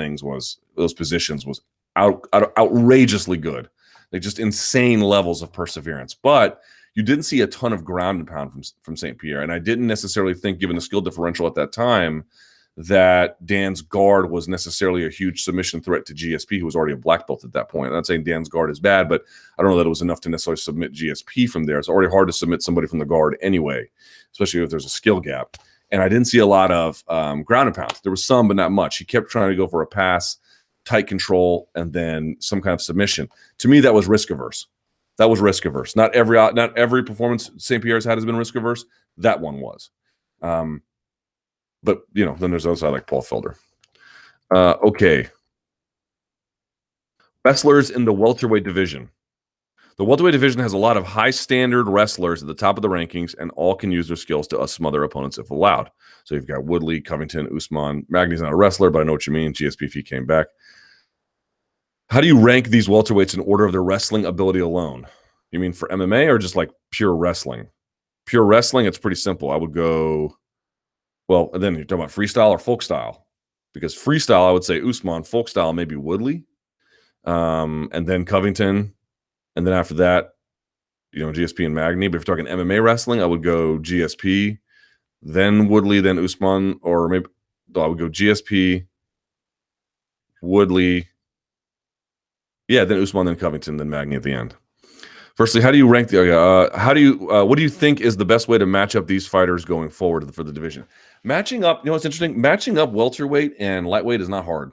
positions was outrageously good. Like just insane levels of perseverance. But you didn't see a ton of ground and pound from St. Pierre. And I didn't necessarily think, given the skill differential at that time, that Dan's guard was necessarily a huge submission threat to GSP, who was already a black belt at that point. I'm not saying Dan's guard is bad, but I don't know that it was enough to necessarily submit GSP from there. It's already hard to submit somebody from the guard anyway, especially if there's a skill gap. And I didn't see a lot of ground and pound. There was some, but not much. He kept trying to go for a pass, tight control, and then some kind of submission. To me, that was risk averse. That was risk averse. Not every performance St. Pierre's had has been risk averse. That one was. But, then there's those I like Paul Felder. Okay. Wrestlers in the welterweight division. The welterweight division has a lot of high-standard wrestlers at the top of the rankings, and all can use their skills to smother opponents if allowed. So you've got Woodley, Covington, Usman. Magny's not a wrestler, but I know what you mean. GSP if he came back. How do you rank these welterweights in order of their wrestling ability alone? You mean for MMA or just like pure wrestling? Pure wrestling, it's pretty simple. I would go... Well, and then you're talking about freestyle or folk style. Because freestyle, I would say Usman. Folk style, maybe Woodley. And then Covington. And then after that, GSP and Magny. But if you're talking MMA wrestling, I would go GSP, then Woodley, then Usman. Or maybe I would go GSP, Woodley. Yeah, then Usman, then Covington, then Magny at the end. Firstly, how do you rank what do you think is the best way to match up these fighters going forward for the division? Matching up, what's interesting? Matching up welterweight and lightweight is not hard.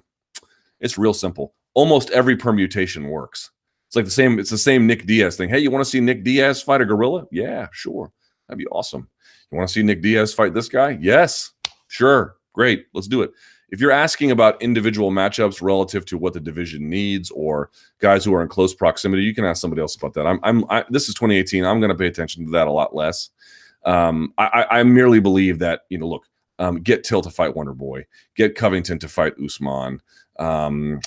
It's real simple. Almost every permutation works. It's the same Nick Diaz thing. Hey, you want to see Nick Diaz fight a gorilla? Yeah, sure. That'd be awesome. You want to see Nick Diaz fight this guy? Yes, sure. Great. Let's do it. If you're asking about individual matchups relative to what the division needs or guys who are in close proximity, you can ask somebody else about that. This is 2018. I'm going to pay attention to that a lot less. I merely believe that, get Till to fight Wonder Boy, get Covington to fight Usman. Put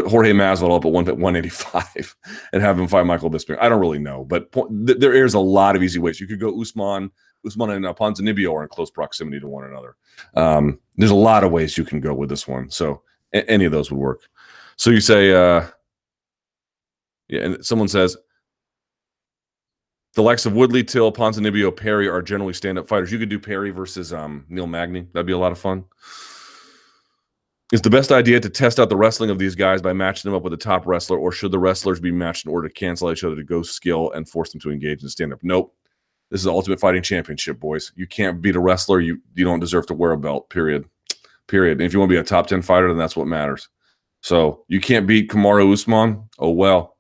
Jorge Masvidal up at 185 and have him fight Michael Bisping. I don't really know, but there is a lot of easy ways. You could go Usman and Ponzinibbio are in close proximity to one another. There's a lot of ways you can go with this one. So any of those would work. So you say, and someone says, the likes of Woodley, Till, Ponzinibbio, Perry are generally stand-up fighters. You could do Perry versus Neil Magny. That'd be a lot of fun. Is the best idea to test out the wrestling of these guys by matching them up with a top wrestler, or should the wrestlers be matched in order to cancel each other to go skill and force them to engage in stand-up? Nope. This is the Ultimate Fighting Championship, boys. You can't beat a wrestler. You don't deserve to wear a belt, period. And if you want to be a top 10 fighter, then that's what matters. So you can't beat Kamaru Usman? Oh, well,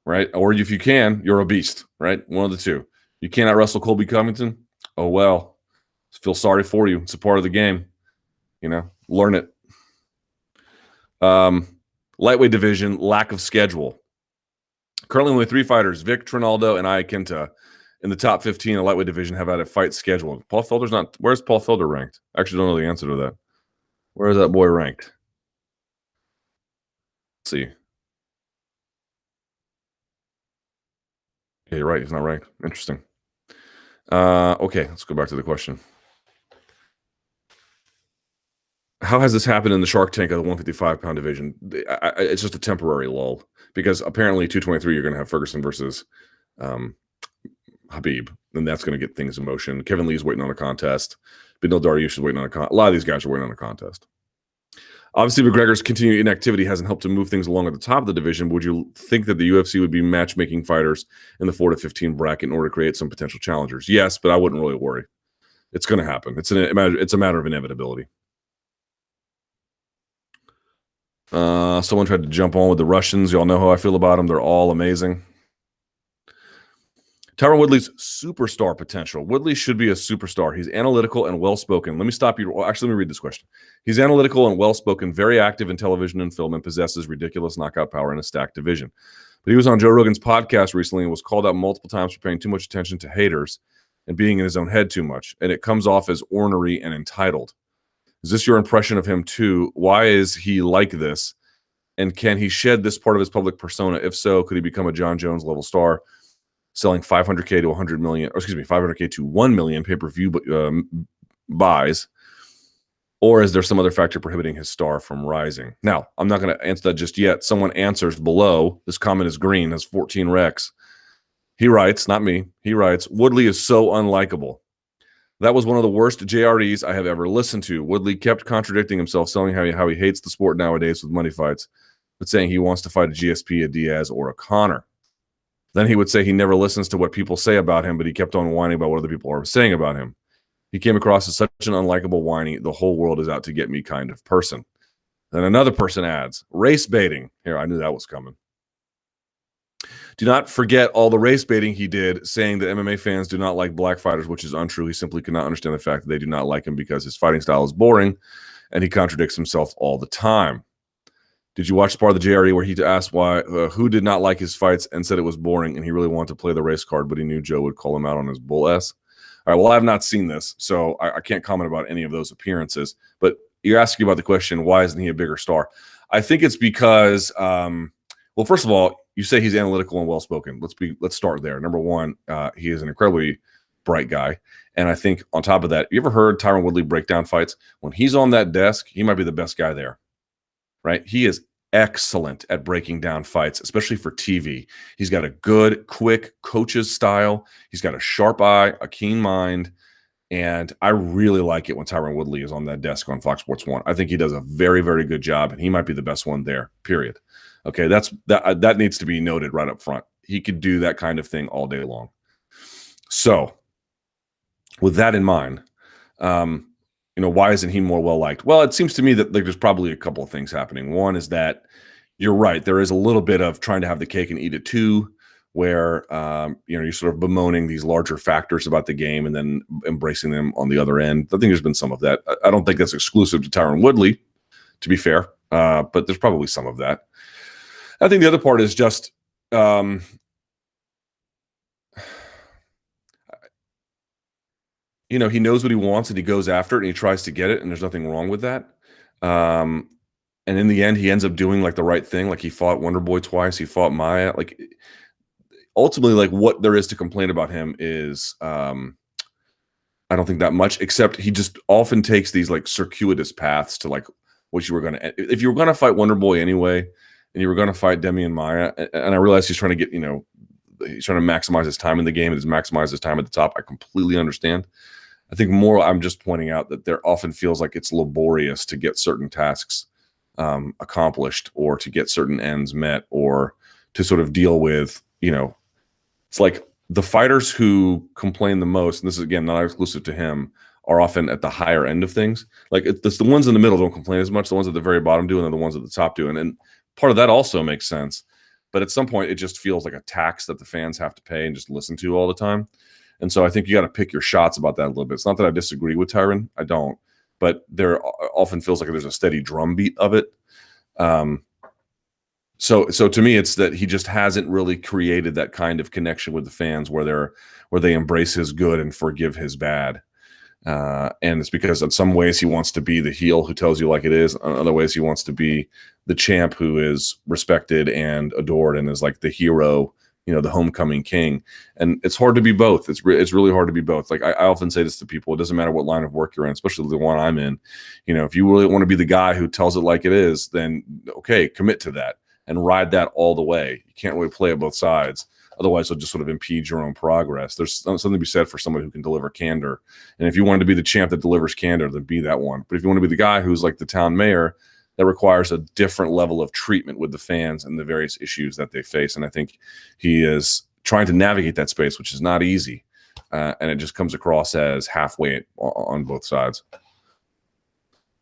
right? Or if you can, you're a beast, right? One of the two. You cannot wrestle Colby Covington? Oh, well. Feel sorry for you. It's a part of the game. Learn it. Lightweight division, lack of schedule. Currently only 3 fighters, Vic, Trinaldo, and Iaquinta, in the top 15 in the lightweight division have had a fight scheduled. Paul Felder's not. Where's Paul Felder ranked? I actually don't know the answer to that. Where is that boy ranked? Let's see. Yeah, you're right. He's not ranked. Interesting. Okay, let's go back to the question. How has this happened in the Shark Tank of the 155-pound division? It's just a temporary lull because apparently 223 you're going to have Ferguson versus Habib, and that's going to get things in motion. Kevin Lee's waiting on a contest. Beneil Dariush is waiting on a contest. A lot of these guys are waiting on a contest. Obviously, McGregor's continued inactivity hasn't helped to move things along at the top of the division. Would you think that the UFC would be matchmaking fighters in the 4 to 15 bracket in order to create some potential challengers? Yes, but I wouldn't really worry. It's going to happen. It's a matter of inevitability. Someone tried to jump on with the Russians. Y'all know how I feel about them. They're all amazing. Tyron Woodley's superstar potential. Woodley should be a superstar. He's analytical and well-spoken. Let me stop you. Actually, let me read this question. He's analytical and well-spoken, very active in television and film, and possesses ridiculous knockout power in a stacked division. But he was on Joe Rogan's podcast recently and was called out multiple times for paying too much attention to haters and being in his own head too much. And it comes off as ornery and entitled. Is this your impression of him too? Why is he like this? And can he shed this part of his public persona? If so, could he become a Jon Jones level star, selling 500K to 100 million, or excuse me, 500K to 1 million pay-per-view buys? Or is there some other factor prohibiting his star from rising? Now, I'm not going to answer that just yet. Someone answers below. This comment is green, has 14 recs. He writes, not me, he writes, Woodley is so unlikable. That was one of the worst JREs I have ever listened to. Woodley kept contradicting himself, saying how he hates the sport nowadays with money fights, but saying he wants to fight a GSP, a Diaz, or a Connor. Then he would say he never listens to what people say about him, but he kept on whining about what other people are saying about him. He came across as such an unlikable, whiny, the whole world is out to get me kind of person. Then another person adds, race baiting. Here, I knew that was coming. Do not forget all the race baiting he did, saying that MMA fans do not like black fighters, which is untrue. He simply cannot understand the fact that they do not like him because his fighting style is boring, and he contradicts himself all the time. Did you watch part of the JRE where he asked why who did not like his fights and said it was boring, and he really wanted to play the race card, but he knew Joe would call him out on his bull ass? All right, well, I have not seen this, so I can't comment about any of those appearances. But you're asking about the question, why isn't he a bigger star? I think it's because, well, first of all, you say he's analytical and well-spoken. Let's start there. Number one, he is an incredibly bright guy. And I think on top of that, you ever heard Tyron Woodley break down fights? When he's on that desk, he might be the best guy there, right? He is excellent at breaking down fights, especially for TV. He's got a good, quick coach's style. He's got a sharp eye, a keen mind. And I really like it when Tyron Woodley is on that desk on Fox Sports 1. I think he does a very, very good job, and he might be the best one there, period. Okay, that needs to be noted right up front. He could do that kind of thing all day long. So, with that in mind, why isn't he more well-liked? Well, it seems to me that there's probably a couple of things happening. One is that you're right. There is a little bit of trying to have the cake and eat it too, where you're sort of bemoaning these larger factors about the game and then embracing them on the other end. I think there's been some of that. I don't think that's exclusive to Tyron Woodley, to be fair, but there's probably some of that. I think the other part is just he knows what he wants and he goes after it and he tries to get it, and there's nothing wrong with that. And in the end, he ends up doing like the right thing. Like he fought Wonderboy twice. He fought Maya. Like ultimately, like what there is to complain about him is I don't think that much, except he just often takes these like circuitous paths to like what you were going to, if you were going to fight Wonderboy anyway, and you were going to fight Demi and Maya, and I realize he's trying to get, he's trying to maximize his time in the game and he's maximized his time at the top. I completely understand. I think more I'm just pointing out that there often feels like it's laborious to get certain tasks accomplished or to get certain ends met or to sort of deal with, it's like the fighters who complain the most, and this is, again, not exclusive to him, are often at the higher end of things. Like it's the ones in the middle don't complain as much. The ones at the very bottom do, and then the ones at the top do. And part of that also makes sense. But at some point, it just feels like a tax that the fans have to pay and just listen to all the time. And so I think you got to pick your shots about that a little bit. It's not that I disagree with Tyron. I don't. But there often feels like there's a steady drumbeat of it. So to me, it's that he just hasn't really created that kind of connection with the fans where they embrace his good and forgive his bad. And it's because in some ways he wants to be the heel who tells you like it is. In other ways, he wants to be the champ who is respected and adored and is like the hero, the homecoming king. And it's hard to be both. It's really hard to be both. Like I often say this to people, it doesn't matter what line of work you're in, especially the one I'm in. If you really want to be the guy who tells it like it is, then okay, commit to that and ride that all the way. You can't really play at both sides. Otherwise, it'll just sort of impede your own progress. There's something to be said for someone who can deliver candor. And if you wanted to be the champ that delivers candor, then be that one. But if you want to be the guy who's like the town mayor, that requires a different level of treatment with the fans and the various issues that they face. And I think he is trying to navigate that space, which is not easy. And it just comes across as halfway on both sides.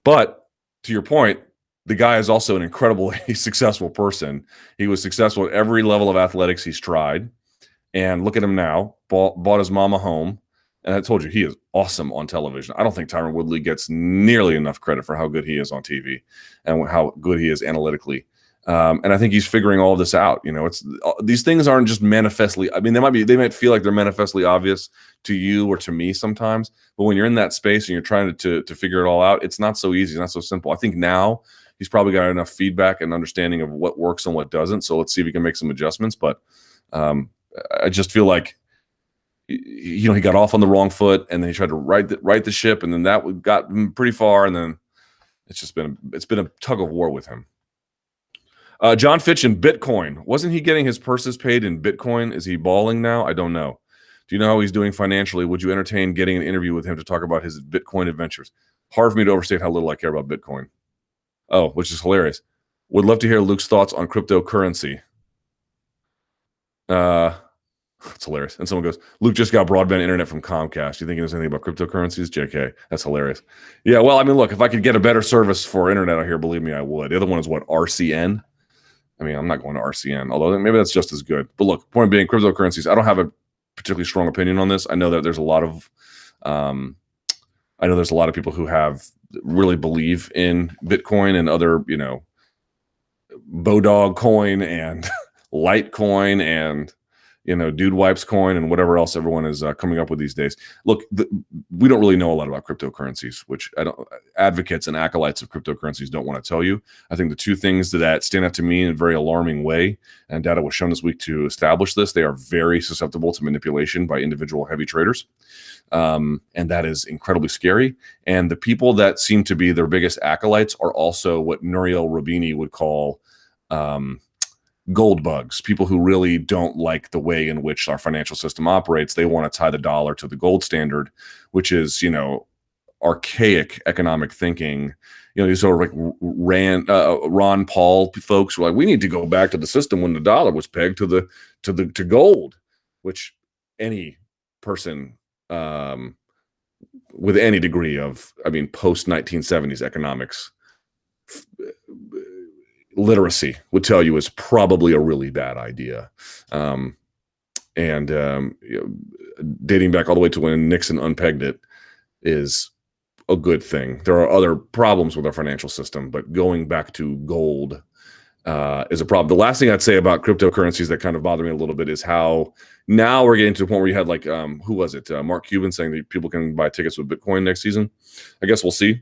But to your point, the guy is also an incredibly successful person. He was successful at every level of athletics he's tried. And look at him now, bought his mom a home. And I told you, he is awesome on television. I don't think Tyron Woodley gets nearly enough credit for how good he is on TV and how good he is analytically. And I think he's figuring all of this out. These things aren't just manifestly. I mean, they might feel like they're manifestly obvious to you or to me sometimes. But when you're in that space and you're trying to figure it all out, it's not so easy. It's not so simple. I think now he's probably got enough feedback and understanding of what works and what doesn't. So let's see if he can make some adjustments. But I just feel like, he got off on the wrong foot, and then he tried to right the ship, and then that got him pretty far, and then it's been a tug of war with him. John Fitch in Bitcoin, wasn't he getting his purses paid in Bitcoin? Is he balling now? I don't know. Do you know how he's doing financially? Would you entertain getting an interview with him to talk about his Bitcoin adventures? Hard for me to overstate how little I care about Bitcoin. Oh, which is hilarious. Would love to hear Luke's thoughts on cryptocurrency. It's hilarious. And someone goes, Luke just got broadband internet from Comcast. You think he knows anything about cryptocurrencies? JK. That's hilarious. Yeah, well, I mean, look, if I could get a better service for internet out here, believe me, I would. The other one is what? RCN? I mean, I'm not going to RCN, although maybe that's just as good. But look, point being, cryptocurrencies, I don't have a particularly strong opinion on this. I know that there's a lot of people who really believe in Bitcoin and other, Bodog coin and Litecoin and Dude Wipes coin and whatever else everyone is coming up with these days. Look, we don't really know a lot about cryptocurrencies, which advocates and acolytes of cryptocurrencies don't want to tell you. I think the two things that stand out to me in a very alarming way, and data was shown this week to establish this, they are very susceptible to manipulation by individual heavy traders. And that is incredibly scary. And the people that seem to be their biggest acolytes are also what Nouriel Roubini would call gold bugs, people who really don't like the way in which our financial system operates. They want to tie the dollar to the gold standard, which is, archaic economic thinking. These sort of like Ron Paul folks were like, we need to go back to the system when the dollar was pegged to gold, which any person with any degree of, post 1970s economics literacy would tell you is probably a really bad idea. Dating back all the way to when Nixon unpegged it is a good thing. There are other problems with our financial system, but going back to gold is a problem. The last thing I'd say about cryptocurrencies that kind of bother me a little bit is how now we're getting to the point where you had like, who was it? Mark Cuban saying that people can buy tickets with Bitcoin next season. I guess we'll see.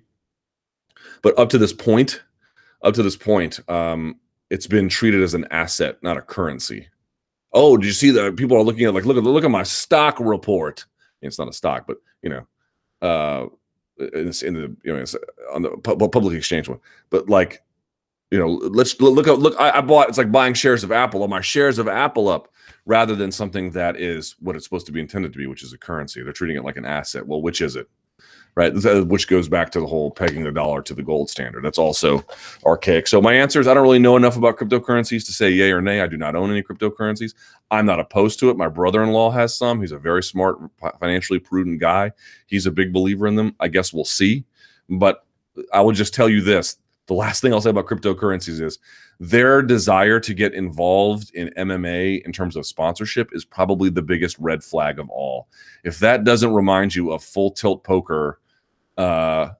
But up to this point, it's been treated as an asset, not a currency. Oh, did you see that? People are looking at like, look at my stock report. It's not a stock, but it's in the it's on the public exchange one. But like, let's look. I bought. It's like buying shares of Apple. Are my shares of Apple up? Rather than something that is what it's supposed to be intended to be, which is a currency. They're treating it like an asset. Well, which is it? Right, which goes back to the whole pegging the dollar to the gold standard. That's also archaic. So my answer is I don't really know enough about cryptocurrencies to say yay or nay. I do not own any cryptocurrencies. I'm not opposed to it. My brother-in-law has some. He's a very smart, financially prudent guy. He's a big believer in them. I guess we'll see. But I will just tell you this. The last thing I'll say about cryptocurrencies is their desire to get involved in MMA in terms of sponsorship is probably the biggest red flag of all. If that doesn't remind you of Full Tilt Poker, and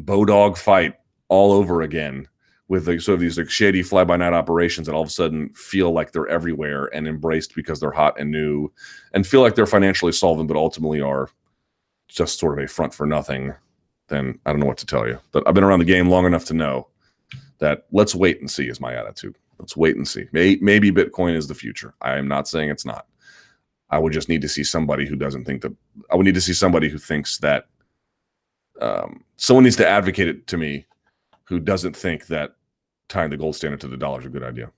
Bodog Fight all over again with sort of these like shady fly-by-night operations that all of a sudden feel like they're everywhere and embraced because they're hot and new and feel like they're financially solvent, but ultimately are just sort of a front for nothing, then I don't know what to tell you. But I've been around the game long enough to know that let's wait and see is my attitude. Let's wait and see. Maybe Bitcoin is the future. I am not saying it's not. I would just need to see somebody who doesn't think that. I would need to see somebody who thinks that someone needs to advocate it to me who doesn't think that tying the gold standard to the dollar is a good idea,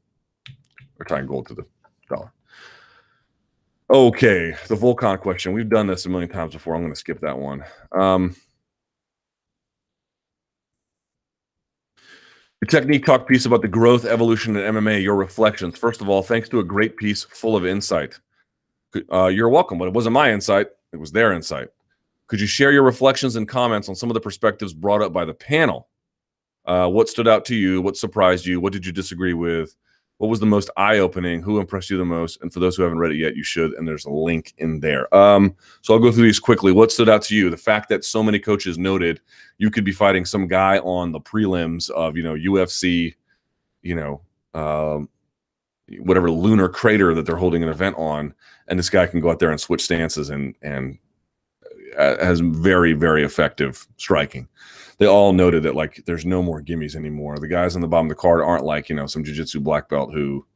or tying gold to the dollar. Okay, the Volkan question. We've done this a million times before. I'm going to skip that one. Your technique talk piece about the growth, evolution in MMA, your reflections. First of all, thanks to a great piece full of insight. You're welcome, but it wasn't my insight. It was their insight. Could you share your reflections and comments on some of the perspectives brought up by the panel? What stood out to you? What surprised you? What did you disagree with? What was the most eye-opening? Who impressed you the most? And for those who haven't read it yet, you should, and there's a link in there. So I'll go through these quickly. What stood out to you? The fact that so many coaches noted you could be fighting some guy on the prelims of, UFC, whatever lunar crater that they're holding an event on, and this guy can go out there and switch stances and has very, very effective striking. They all noted that like there's no more gimmies anymore. The guys on the bottom of the card aren't like, some jiu-jitsu black belt who,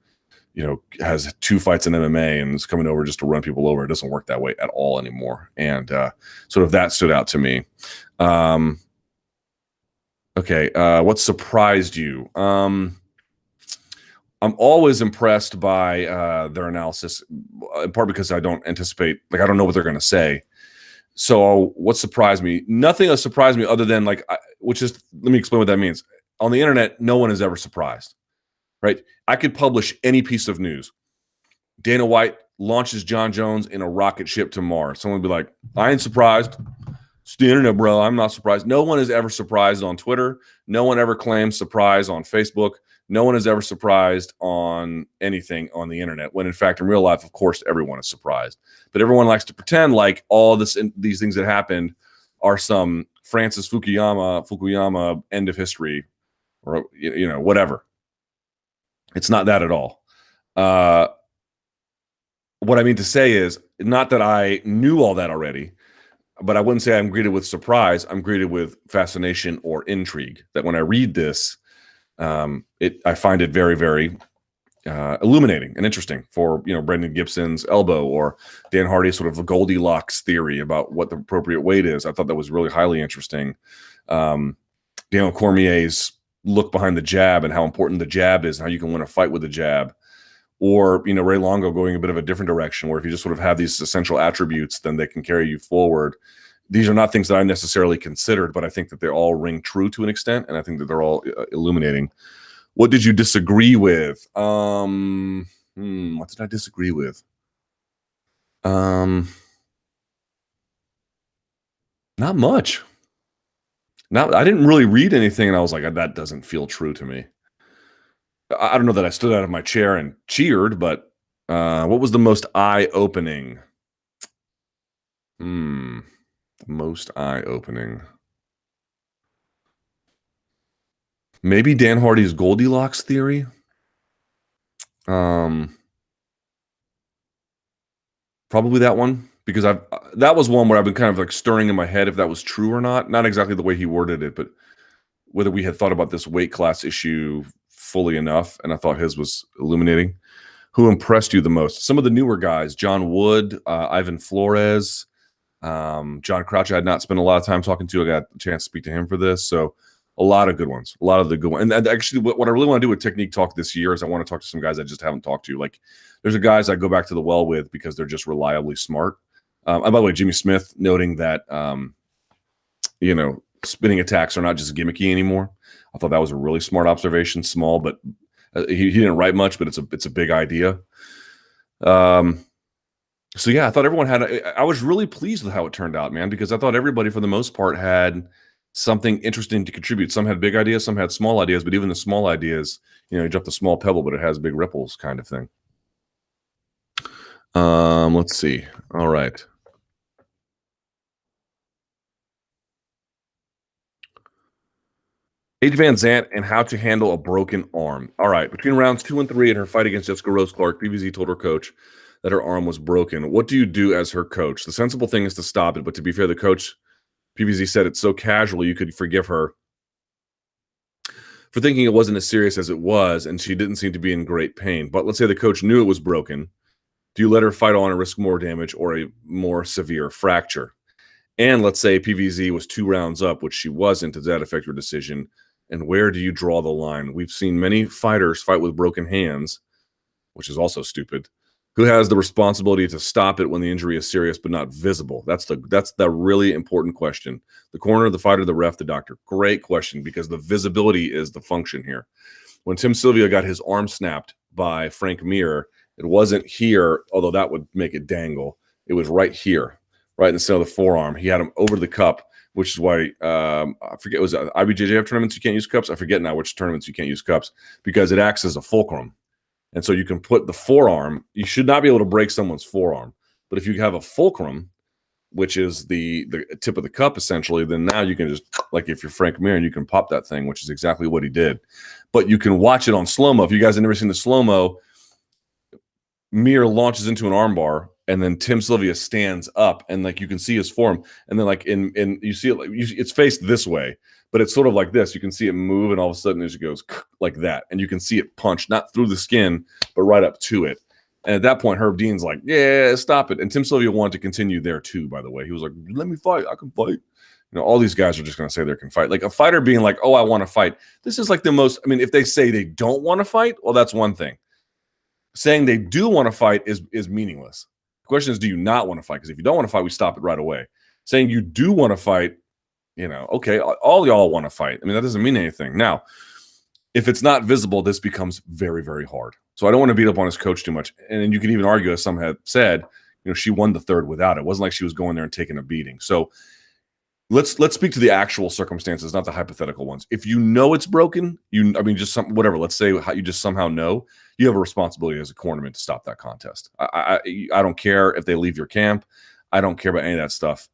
has 2 fights in MMA and is coming over just to run people over. It doesn't work that way at all anymore. And sort of that stood out to me. Okay, what surprised you? I'm always impressed by their analysis, in part because I don't anticipate, like, I don't know what they're going to say. So what surprised me? Nothing has surprised me other than which is, let me explain what that means. On the internet, no one is ever surprised, right? I could publish any piece of news. Dana White launches Jon Jones in a rocket ship to Mars. Someone would be like, I ain't surprised. It's the internet, bro. I'm not surprised. No one is ever surprised on Twitter. No one ever claims surprise on Facebook. No one is ever surprised on anything on the internet, when in fact, in real life, of course, everyone is surprised. But everyone likes to pretend like all these things that happened are some Francis Fukuyama end of history, or whatever. It's not that at all. What I mean to say is not that I knew all that already, but I wouldn't say I'm greeted with surprise. I'm greeted with fascination or intrigue. That when I read this, I find it very, very illuminating and interesting for Brendan Gibson's elbow, or Dan Hardy's sort of a Goldilocks theory about what the appropriate weight is. I thought that was really highly interesting. Daniel Cormier's look behind the jab and how important the jab is, and how you can win a fight with the jab. Or Ray Longo going a bit of a different direction, where if you just sort of have these essential attributes, then they can carry you forward. These are not things that I necessarily considered, but I think that they all ring true to an extent, and I think that they're all illuminating. What did you disagree with? What did I disagree with? Not much. I didn't really read anything, and I was like, that doesn't feel true to me. I don't know that I stood out of my chair and cheered, but what was the most eye-opening? Most eye-opening. Maybe Dan Hardy's Goldilocks theory. Probably that one, because that was one where I've been kind of like stirring in my head if that was true or not. Not exactly the way he worded it, but whether we had thought about this weight class issue fully enough, and I thought his was illuminating. Who impressed you the most? Some of the newer guys: John Wood, Ivan Flores, John Crouch. I had not spent a lot of time talking to. I got a chance to speak to him for this, so a lot of good ones. A lot of the good ones. And actually, what I really want to do with Technique Talk this year is I want to talk to some guys I just haven't talked to. Like, there's a guys I go back to the well with because they're just reliably smart. And by the way, Jimmy Smith noting that spinning attacks are not just gimmicky anymore. I thought that was a really smart observation. Small, but he didn't write much, but it's a big idea. So yeah, I thought everyone I was really pleased with how it turned out, man, because I thought everybody for the most part had something interesting to contribute. Some had big ideas, some had small ideas, but even the small ideas, you drop the small pebble, but it has big ripples kind of thing. Let's see. All right. Paige Van Zant and how to handle a broken arm. All right. Between rounds 2 and 3 in her fight against Jessica Rose Clark, PVZ told her coach that her arm was broken. What do you do as her coach? The sensible thing is to stop it, but to be fair, the coach, PVZ, said it so casually you could forgive her for thinking it wasn't as serious as it was, and she didn't seem to be in great pain. But let's say the coach knew it was broken. Do you let her fight on and risk more damage or a more severe fracture? And let's say PVZ was 2 rounds up, which she wasn't. Does that affect your decision? And where do you draw the line? We've seen many fighters fight with broken hands, which is also stupid. Who has the responsibility to stop it when the injury is serious but not visible? That's the really important question. The corner, the fighter, the ref, the doctor. Great question, because the visibility is the function here. When Tim Sylvia got his arm snapped by Frank Mir, it wasn't here, although that would make it dangle. It was right here, right in the center of the forearm. He had him over the cup, which is why I forget, was it IBJJF tournaments you can't use cups? I forget now which tournaments you can't use cups, because it acts as a fulcrum. And so you can put the forearm, you should not be able to break someone's forearm. But if you have a fulcrum, which is the tip of the cup, essentially, then now you can just, like if you're Frank Mir, and you can pop that thing, which is exactly what he did. But you can watch it on slow-mo. If you guys have never seen the slow-mo, Mir launches into an armbar, and then Tim Sylvia stands up, and like you can see his form, and then like in you see it, like it's faced this way, but it's sort of like this. You can see it move, and all of a sudden it just goes like that, and you can see it punch not through the skin, but right up to it. And at that point, Herb Dean's like, "Yeah, stop it." And Tim Sylvia wanted to continue there too. By the way, he was like, "Let me fight. I can fight." All these guys are just going to say they can fight. Like a fighter being like, oh, I want to fight. This is like the most, I mean, if they say they don't want to fight, well, that's one thing. Saying they do want to fight is meaningless. The question is, do you not want to fight? Because if you don't want to fight, we stop it right away. Saying you do want to fight, okay, all y'all want to fight. I mean, that doesn't mean anything. Now, if it's not visible, this becomes very, very hard. So I don't want to beat up on his coach too much. And you can even argue, as some have said, she won the third without it. It wasn't like she was going there and taking a beating. So let's speak to the actual circumstances, not the hypothetical ones. If you know it's broken, whatever. Let's say how you just somehow know, you have a responsibility as a cornerman to stop that contest. I don't care if they leave your camp. I don't care about any of that stuff.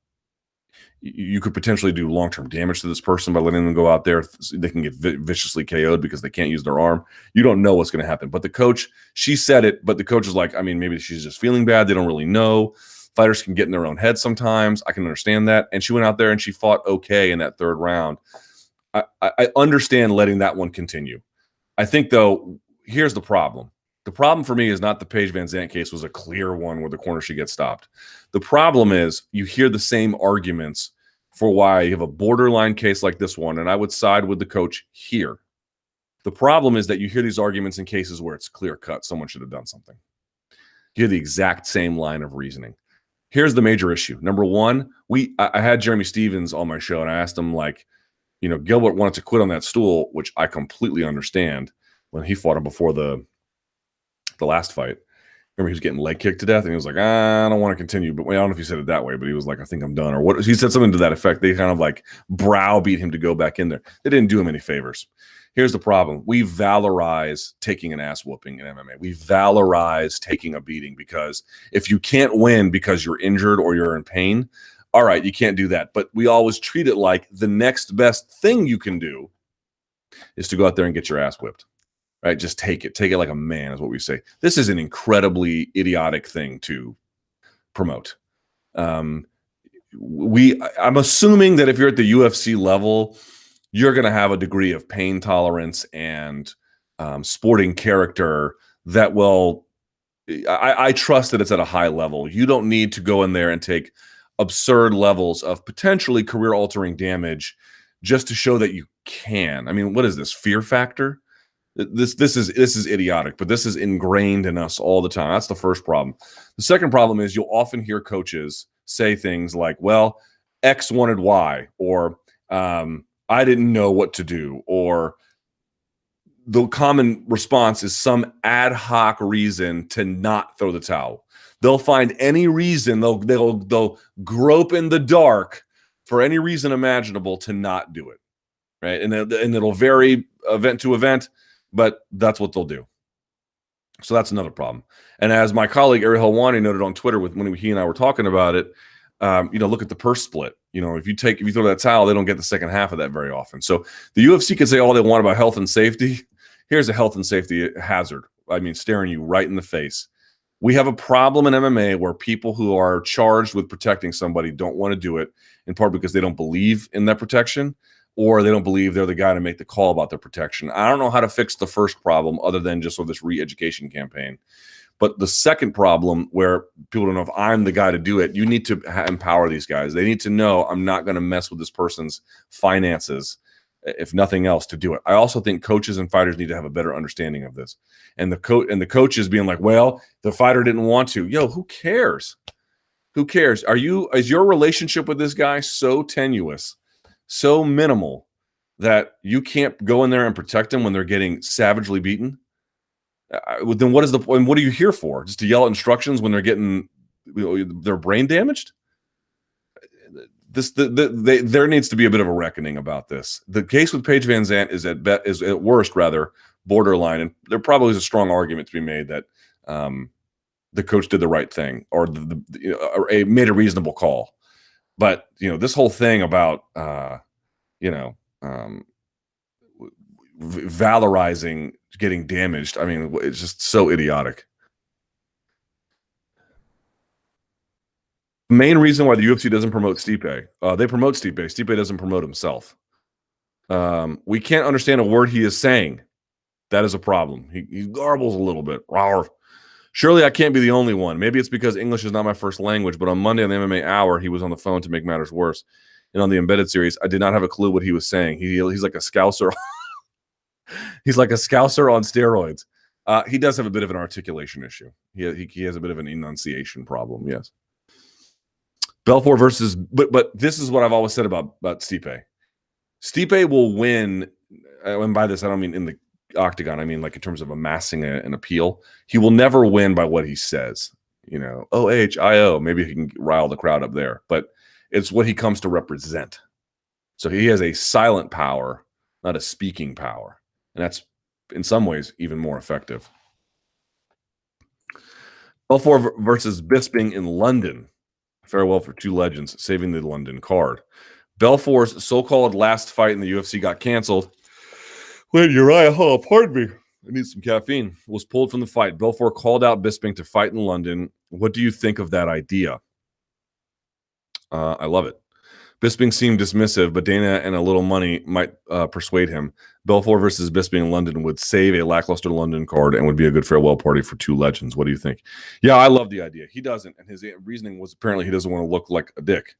You could potentially do long-term damage to this person by letting them go out there. They can get viciously KO'd because they can't use their arm. You don't know what's going to happen. But the coach, she said it, but the coach is like, I mean, maybe she's just feeling bad. They don't really know. Fighters can get in their own head sometimes. I can understand that. And she went out there and she fought okay in that third round. I understand letting that one continue. I think, though, here's the problem. The problem for me is not the Paige Van Zandt case was a clear one where the corner should get stopped. The problem is you hear the same arguments for why you have a borderline case like this one, and I would side with the coach here. The problem is that you hear these arguments in cases where it's clear-cut. Someone should have done something. You hear the exact same line of reasoning. Here's the major issue. Number one, I had Jeremy Stevens on my show, and I asked him, Gilbert wanted to quit on that stool, which I completely understand when he fought him before the last fight. Remember, he was getting leg kicked to death, and he was like, I don't want to continue. But I don't know if he said it that way, but he was like, I think I'm done. Or what? He said something to that effect. They kind of browbeat him to go back in there. They didn't do him any favors. Here's the problem. We valorize taking an ass whooping in MMA. We valorize taking a beating because if you can't win because you're injured or you're in pain, all right, you can't do that. But we always treat it like the next best thing you can do is to go out there and get your ass whipped. Right? Just take it. Take it like a man is what we say. This is an incredibly idiotic thing to promote. I'm assuming that if you're at the UFC level, you're going to have a degree of pain tolerance and sporting character that will, I trust that it's at a high level. You don't need to go in there and take absurd levels of potentially career-altering damage just to show that you can. I mean, what is this, fear factor? This is idiotic, but this is ingrained in us all the time. That's the first problem. The second problem is you'll often hear coaches say things like, well, X wanted Y, or I didn't know what to do, or the common response is some ad hoc reason to not throw the towel. They'll find any reason, they'll grope in the dark for any reason imaginable to not do it, right? And it'll vary event to event, but that's what they'll do. So that's another problem. And as my colleague Ariel Helwani noted on Twitter when he and I were talking about it, look at the purse split. If you throw that towel, they don't get the second half of that very often. So the UFC can say all they want about health and safety. Here's a health and safety hazard. I mean, staring you right in the face. We have a problem in MMA where people who are charged with protecting somebody don't want to do it, in part because they don't believe in that protection, or they don't believe they're the guy to make the call about their protection. I don't know how to fix the first problem other than just sort of this re-education campaign. But the second problem, where people don't know if I'm the guy to do it, you need to empower these guys. They need to know I'm not going to mess with this person's finances, if nothing else, to do it. I also think coaches and fighters need to have a better understanding of this. And the coaches being like, well, the fighter didn't want to. Yo, who cares? Who cares? Is your relationship with this guy so tenuous, so minimal, that you can't go in there and protect them when they're getting savagely beaten? Then what is the point? What are you here for? Just to yell at instructions when they're getting their brain damaged? There needs to be a bit of a reckoning about this. The case with Paige Van Zandt is at worst rather borderline, and there probably is a strong argument to be made that the coach did the right thing, or made a reasonable call. But this whole thing about valorizing getting damaged, I mean, it's just so idiotic. The main reason why the UFC doesn't promote Stipe, they promote Stipe. Stipe doesn't promote himself. We can't understand a word he is saying. That is a problem. He garbles a little bit. Rawr. Surely I can't be the only one. Maybe it's because English is not my first language, but on Monday on the MMA Hour, he was on the phone to make matters worse. and on the Embedded series, I did not have a clue what he was saying. He's like a Scouser. He's like a Scouser on steroids. He does have a bit of an articulation issue. He has a bit of an enunciation problem. Yes. Belfort versus, but this is what I've always said about Stipe. Stipe will win, and by this I don't mean in the octagon. I mean like in terms of amassing an appeal. He will never win by what he says. You know, OHIO. Maybe he can rile the crowd up there, but it's what he comes to represent. So he has a silent power, not a speaking power, and that's in some ways even more effective. Belfort versus Bisping in London. Farewell for two legends, saving the London card. Belfort's so-called last fight in the UFC got canceled when Uriah Hall, pardon me, I need some caffeine, was pulled from the fight. Belfort called out Bisping to fight in London. What do you think of that idea? I love it. Bisping seemed dismissive, but Dana and a little money might persuade him. Belfort versus Bisping in London would save a lackluster London card and would be a good farewell party for two legends. What do you think? Yeah, I love the idea. He doesn't, and his reasoning was apparently he doesn't want to look like a dick.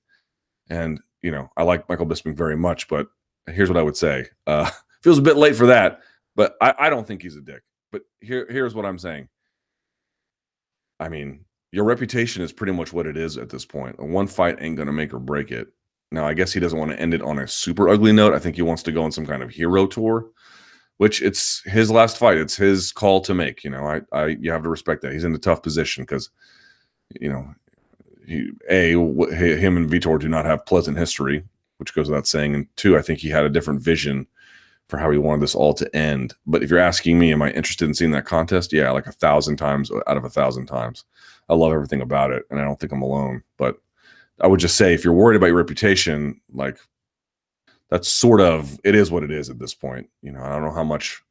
And, you know, I like Michael Bisping very much, but here's what I would say. Feels a bit late for that, but I don't think he's a dick. But here's what I'm saying. I mean, your reputation is pretty much what it is at this point. One fight ain't going to make or break it. Now, I guess he doesn't want to end it on a super ugly note. I think he wants to go on some kind of hero tour, which it's his last fight. It's his call to make. You know, you have to respect that. He's in a tough position because, you know, him and Vitor do not have pleasant history, which goes without saying. And two, I think he had a different vision for how he wanted this all to end. But if you're asking me, am I interested in seeing that contest? Yeah, like 1,000 times out of 1,000 times. I love everything about it, and I don't think I'm alone. But I would just say, if you're worried about your reputation, like that's sort of, it is what it is at this point. You know, I don't know how much,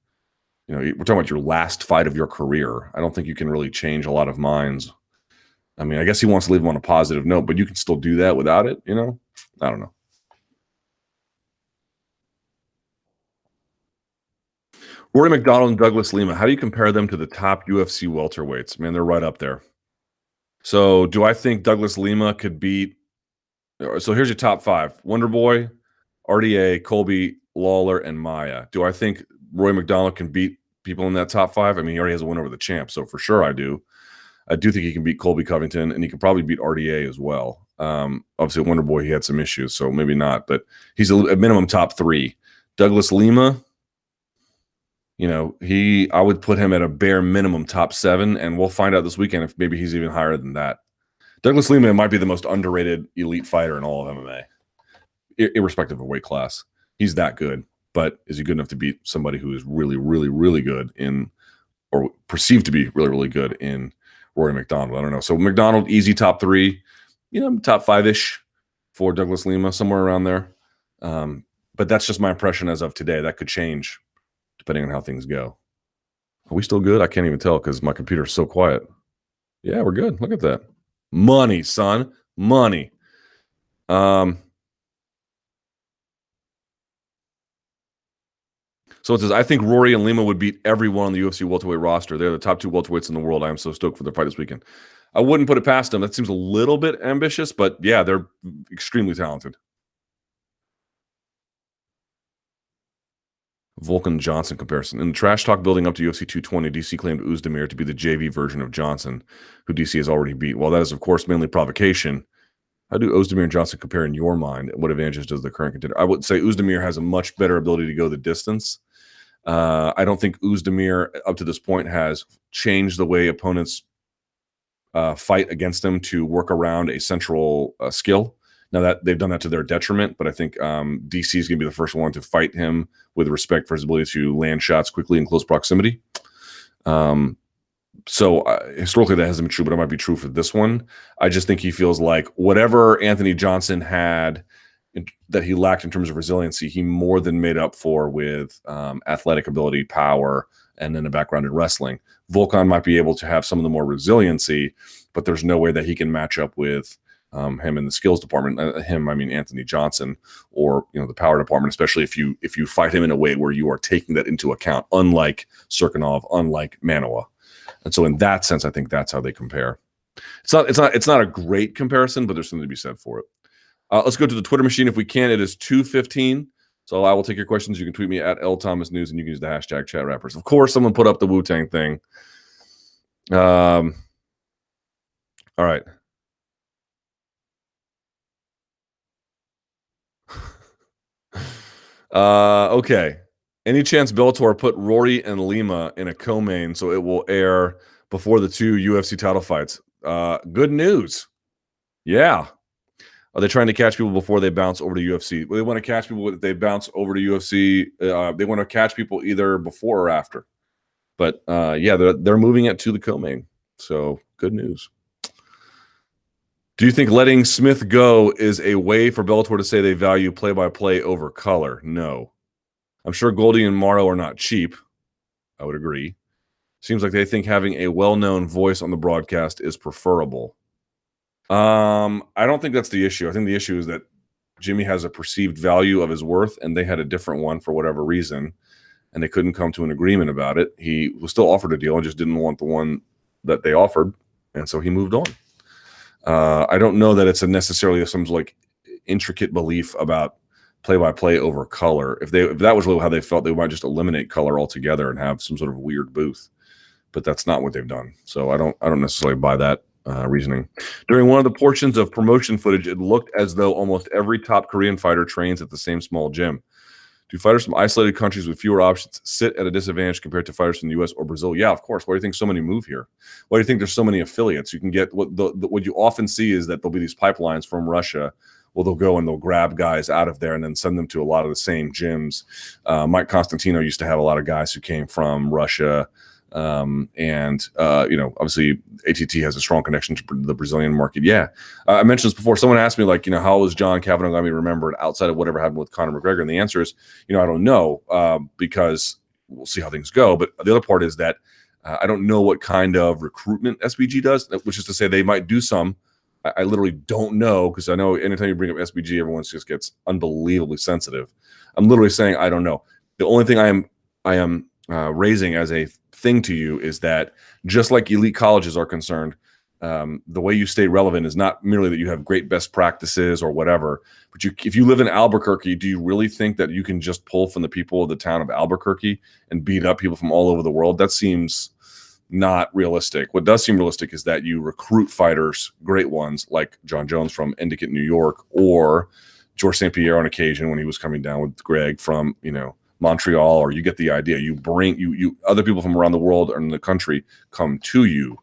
you know, we're talking about your last fight of your career. I don't think you can really change a lot of minds. I mean, I guess he wants to leave him on a positive note, but you can still do that without it, you know? I don't know. Rory MacDonald and Douglas Lima, how do you compare them to the top UFC welterweights? Man, they're right up there. So do I think Douglas Lima could beat, so here's your top five: Wonder Boy, RDA, Colby, Lawler, and Maya. Do I think Rory MacDonald can beat people in that top five? I mean, he already has a win over the champ, so for sure I do. I do think he can beat Colby Covington, and he can probably beat RDA as well. Obviously, Wonder Boy, he had some issues, so maybe not, but he's a minimum top three. Douglas Lima, you know, I would put him at a bare minimum top 7, and we'll find out this weekend if maybe he's even higher than that. Douglas Lima might be the most underrated elite fighter in all of MMA, irrespective of weight class. He's that good, but is he good enough to beat somebody who is really, really, really good in, or perceived to be really, really good in, Rory MacDonald? I don't know. So MacDonald, easy top 3, you know, top 5-ish for Douglas Lima, somewhere around there. But that's just my impression as of today. That could change depending on how things go. Are we still good? I can't even tell because my computer's so quiet. Yeah, we're good. Look at that. Money, son. Money. So it says, I think Rory and Lima would beat everyone on the UFC welterweight roster. They're the top 2 welterweights in the world. I am so stoked for their fight this weekend. I wouldn't put it past them. That seems a little bit ambitious, but yeah, they're extremely talented. Volkan Johnson comparison. In the trash talk building up to UFC 220, DC claimed Oezdemir to be the JV version of Johnson, who DC has already beat. While that is, of course, mainly provocation, how do Oezdemir and Johnson compare in your mind? What advantages does the current contender? I would say Oezdemir has a much better ability to go the distance. I don't think Oezdemir, up to this point, has changed the way opponents fight against him to work around a central skill. Now that they've done that to their detriment, but I think DC is going to be the first one to fight him with respect for his ability to land shots quickly in close proximity. So historically that hasn't been true, but it might be true for this one. I just think he feels like whatever Anthony Johnson had that he lacked in terms of resiliency, he more than made up for with athletic ability, power, and then a background in wrestling. Volkan might be able to have some of the more resiliency, but there's no way that he can match up with him in the skills department. I mean Anthony Johnson, or the power department, especially if you fight him in a way where you are taking that into account, unlike Serkinov, unlike Manoa. And so in that sense, I think that's how they compare. It's not a great comparison, but there's something to be said for it. Let's go to the Twitter machine if we can. It is 2:15. So I will take your questions. You can tweet me at @LThomasNews, and you can use the hashtag #ChatRappers. Of course, someone put up the Wu-Tang thing. All right. Okay. Any chance Bellator put Rory and Lima in a co-main so it will air before the 2 UFC title fights? Good news. Yeah. Are they trying to catch people before they bounce over to UFC? Well, they want to catch people if they bounce over to UFC. They want to catch people either before or after. But yeah, they're moving it to the co-main. So good news. Do you think letting Smith go is a way for Bellator to say they value play-by-play over color? No. I'm sure Goldie and Morrow are not cheap. I would agree. Seems like they think having a well-known voice on the broadcast is preferable. I don't think that's the issue. I think the issue is that Jimmy has a perceived value of his worth, and they had a different one for whatever reason, and they couldn't come to an agreement about it. He was still offered a deal and just didn't want the one that they offered, and so he moved on. I don't know that it's necessarily some like intricate belief about play-by-play over color. If that was really how they felt, they might just eliminate color altogether and have some sort of weird booth. But that's not what they've done. So I don't necessarily buy that reasoning. During one of the portions of promotion footage, it looked as though almost every top Korean fighter trains at the same small gym. Do fighters from isolated countries with fewer options sit at a disadvantage compared to fighters from the U.S. or Brazil? Yeah, of course. Why do you think so many move here? Why do you think there's so many affiliates? You can get what you often see is that there'll be these pipelines from Russia. Well, they'll go and they'll grab guys out of there and then send them to a lot of the same gyms. Mike Constantino used to have a lot of guys who came from Russia. Obviously ATT has a strong connection to the Brazilian market. Yeah. I mentioned this before. Someone asked me, like, how is John Kavanaugh going to be remembered outside of whatever happened with Conor McGregor? And the answer is, I don't know, because we'll see how things go. But the other part is that I don't know what kind of recruitment SBG does, which is to say they might do some. I literally don't know, because I know anytime you bring up SBG, everyone just gets unbelievably sensitive. I'm literally saying I don't know. The only thing I am raising as a thing to you is that just like elite colleges are concerned, the way you stay relevant is not merely that you have great best practices or whatever, but if you live in Albuquerque, do you really think that you can just pull from the people of the town of Albuquerque and beat up people from all over the world? That seems not realistic. What does seem realistic is that you recruit fighters, great ones like Jon Jones from Endicott, New York, or George St. Pierre on occasion when he was coming down with Greg from, Montreal, or you get the idea. You bring you other people from around the world or in the country come to you.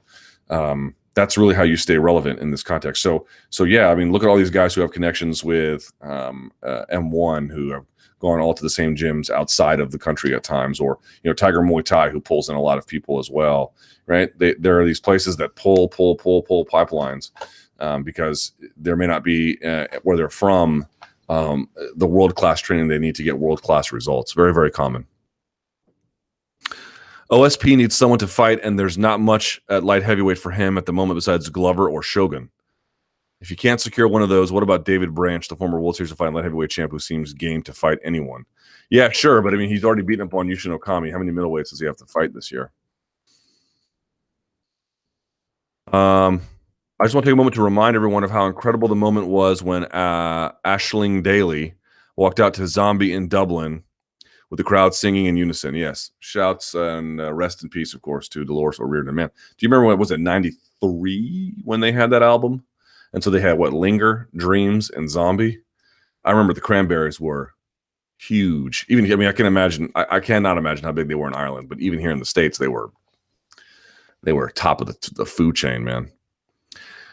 That's really how you stay relevant in this context. So yeah, I mean, look at all these guys who have connections with M1 who have gone all to the same gyms outside of the country at times, or Tiger Muay Thai, who pulls in a lot of people as well, right? There are these places that pull pipelines because there may not be where they're from the world-class training they need to get world-class results. Very, very common. OSP needs someone to fight, and there's not much at light heavyweight for him at the moment besides Glover or Shogun. If you can't secure one of those, what about David Branch, the former World Series of Fighting light heavyweight champ who seems game to fight anyone? Yeah, sure, but I mean, he's already beaten up on Yushin Okami. How many middleweights does he have to fight this year? I just want to take a moment to remind everyone of how incredible the moment was when Aisling Daly walked out to Zombie in Dublin with the crowd singing in unison. Yes, shouts and rest in peace, of course, to Dolores O'Riordan. Man, do you remember when it was, 93 when they had that album? And so they had Linger, Dreams, and Zombie. I remember the Cranberries were huge. I can imagine. I cannot imagine how big they were in Ireland, but even here in the States, they were top of the food chain, man.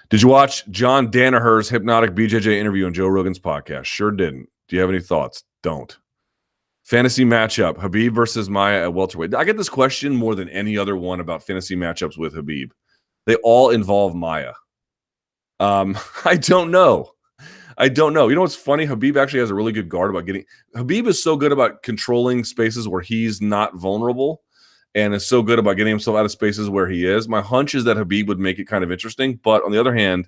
Did you watch John Danaher's hypnotic BJJ interview on Joe Rogan's podcast? Sure didn't. Do you have any thoughts? Don't. Fantasy matchup, Khabib versus Maia at welterweight. I get this question more than any other one about fantasy matchups with Khabib. They all involve Maia. I don't know. You know what's funny? Khabib actually has a really good guard about Khabib is so good about controlling spaces where he's not vulnerable, and is so good about getting himself out of spaces where he is. My hunch is that Khabib would make it kind of interesting, but on the other hand,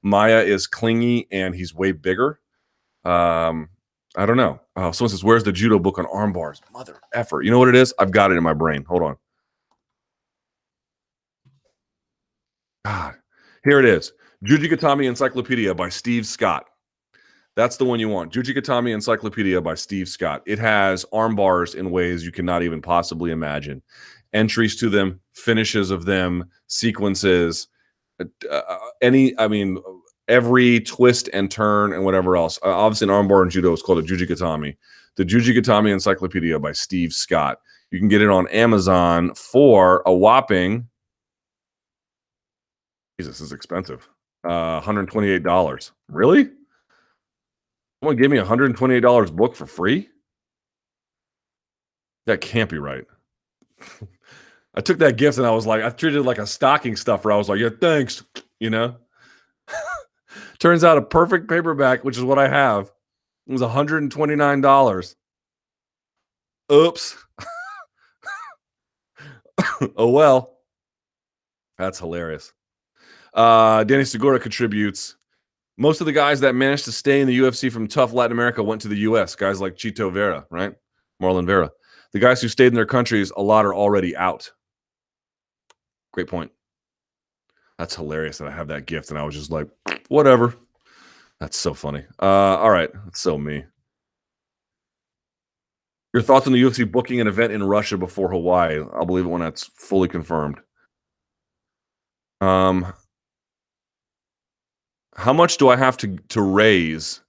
Maia is clingy and he's way bigger. I don't know. Someone says, where's the judo book on arm bars? Mother effer. You know what it is? I've got it in my brain. Hold on. God. Here it is. Jujigatami Encyclopedia by Steve Scott. That's the one you want. Jujikatami Encyclopedia by Steve Scott. It has arm bars in ways you cannot even possibly imagine. Entries to them, finishes of them, sequences, every twist and turn and whatever else. Obviously, an armbar in judo is called a Jujikatami. The Jujikatami Encyclopedia by Steve Scott. You can get it on Amazon for a whopping, Jesus, this is expensive, $128. Really? Someone gave me a $128 book for free? That can't be right. I took that gift and I was like, I treated it like a stocking stuffer. I was like, yeah, thanks, you know? Turns out a perfect paperback, which is what I have, it was $129. Oops. Oh, well. That's hilarious. Danny Segura contributes. Most of the guys that managed to stay in the UFC from tough Latin America went to the U.S. Guys like Chito Vera, right? Marlon Vera. The guys who stayed in their countries, a lot are already out. Great point. That's hilarious that I have that gift, and I was just like, whatever. That's so funny. All right. That's so me. Your thoughts on the UFC booking an event in Russia before Hawaii? I'll believe it when that's fully confirmed. How much do I have to raise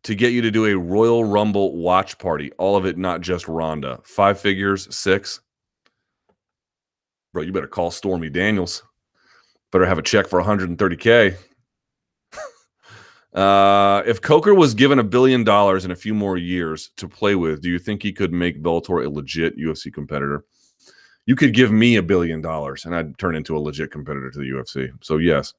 to get you to do a Royal Rumble watch party? All of it, not just Ronda. 5 figures, 6? Bro, you better call Stormy Daniels. Better have a check for $130K. If Coker was given $1 billion in a few more years to play with, do you think he could make Bellator a legit UFC competitor? You could give me $1 billion and I'd turn into a legit competitor to the UFC. So yes.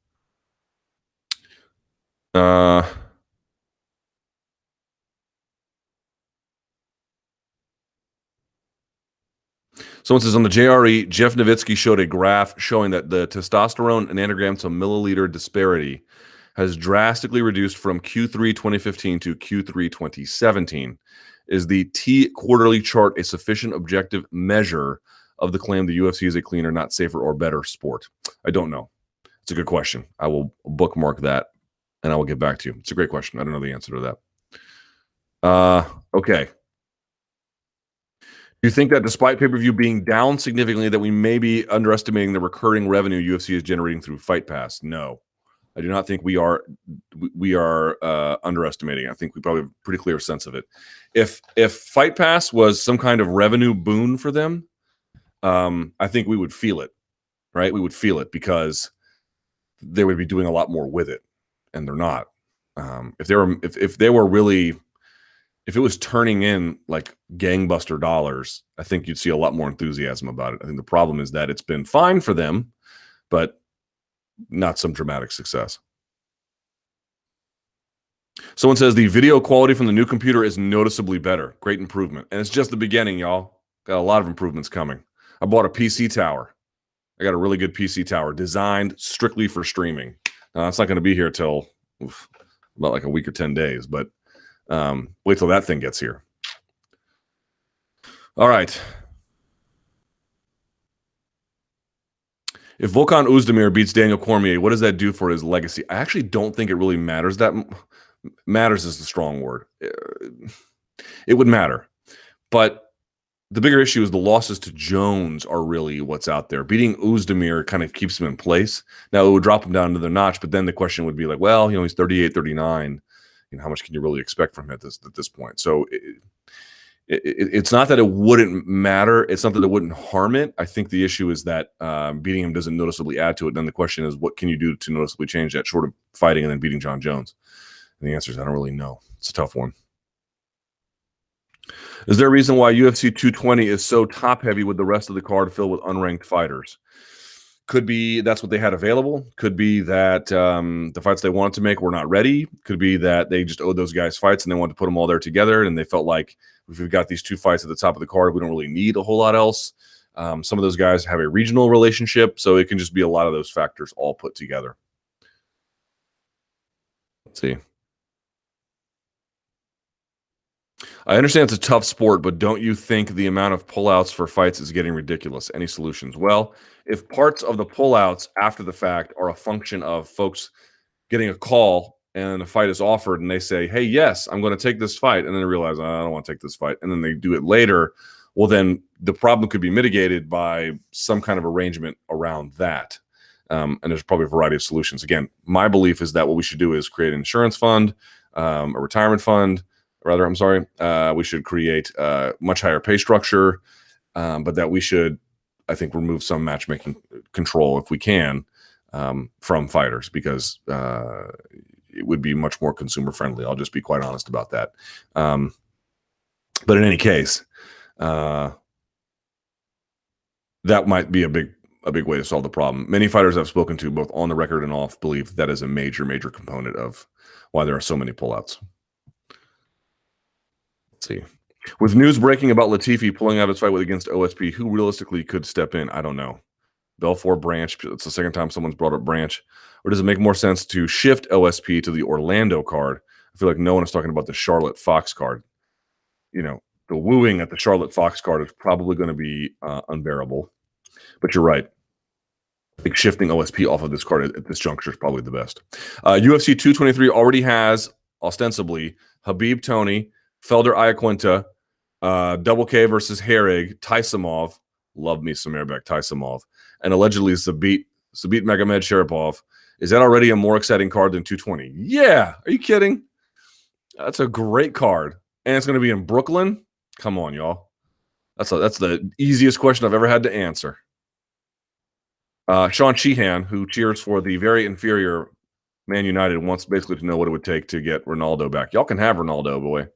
Someone says on the JRE, Jeff Nowitzki showed a graph showing that the testosterone nanogram to milliliter disparity has drastically reduced from Q3 2015 to Q3 2017. Is the T quarterly chart a sufficient objective measure of the claim the UFC is a cleaner, not safer, or better sport? I don't know. It's a good question. I will bookmark that and I will get back to you. It's a great question. I don't know the answer to that. Okay. Do you think that despite pay-per-view being down significantly, that we may be underestimating the recurring revenue UFC is generating through Fight Pass? No, I do not think we are underestimating. I think we probably have a pretty clear sense of it. If Fight Pass was some kind of revenue boon for them, I think we would feel it, right? We would feel it because they would be doing a lot more with it, and they're not. If it was turning in like gangbuster dollars, I think you'd see a lot more enthusiasm about it. I think the problem is that it's been fine for them, but not some dramatic success. Someone says the video quality from the new computer is noticeably better. Great improvement. And it's just the beginning, y'all. Got a lot of improvements coming. I bought a PC tower. I got a really good PC tower designed strictly for streaming. Now, it's not going to be here till about like a week or 10 days, but wait till that thing gets here. All right. If Volkan Oezdemir beats Daniel Cormier, what does that do for his legacy? I actually don't think it really matters. That matters is the strong word. It would matter. But the bigger issue is the losses to Jones are really what's out there. Beating Oezdemir kind of keeps him in place. Now, it would drop him down to the notch, but then the question would be like, well, he's 38, 39. How much can you really expect from him at this point? So it's not that it wouldn't matter. It's not that it wouldn't harm it. I think the issue is that beating him doesn't noticeably add to it. Then the question is, what can you do to noticeably change that short of fighting and then beating Jon Jones? And the answer is, I don't really know. It's a tough one. Is there a reason why UFC 220 is so top-heavy with the rest of the card filled with unranked fighters? Could be that's what they had available. Could be that the fights they wanted to make were not ready. Could be that they just owed those guys fights and they wanted to put them all there together, and they felt like if we've got these 2 fights at the top of the card, we don't really need a whole lot else. Some of those guys have a regional relationship, so it can just be a lot of those factors all put together. Let's see. I understand it's a tough sport, but don't you think the amount of pullouts for fights is getting ridiculous? Any solutions? Well, if parts of the pullouts after the fact are a function of folks getting a call and a fight is offered and they say, hey, yes, I'm going to take this fight, and then they realize, I don't want to take this fight, and then they do it later, well, then the problem could be mitigated by some kind of arrangement around that. And there's probably a variety of solutions. Again, my belief is that what we should do is create an insurance fund, a retirement fund, rather, I'm sorry. We should create a much higher pay structure, but that we should, I think, remove some matchmaking control if we can from fighters, because it would be much more consumer friendly. I'll just be quite honest about that. But in any case, that might be a big way to solve the problem. Many fighters I've spoken to, both on the record and off, believe that is a major component of why there are so many pullouts. Let's see. With news breaking about Latifi pulling out his fight against OSP, who realistically could step in? I don't know. Belfort, Branch. It's the second time someone's brought up Branch. Or does it make more sense to shift OSP to the Orlando card? I feel like no one is talking about the Charlotte Fox card. You know, the wooing at the Charlotte Fox card is probably going to be unbearable. But you're right. I think shifting OSP off of this card at this juncture is probably the best. UFC 223 already has, ostensibly, Habib Tony, Felder Iaquinta, Double K versus Herrig, Taisimov. Love me some Airbag Taisimov. And allegedly Zabit Magomed Sharipov. Is that already a more exciting card than 220? Yeah. Are you kidding? That's a great card. And it's going to be in Brooklyn? Come on, y'all. That's the easiest question I've ever had to answer. Sean Sheehan, who cheers for the very inferior Man United, wants basically to know what it would take to get Ronaldo back. Y'all can have Ronaldo, boy.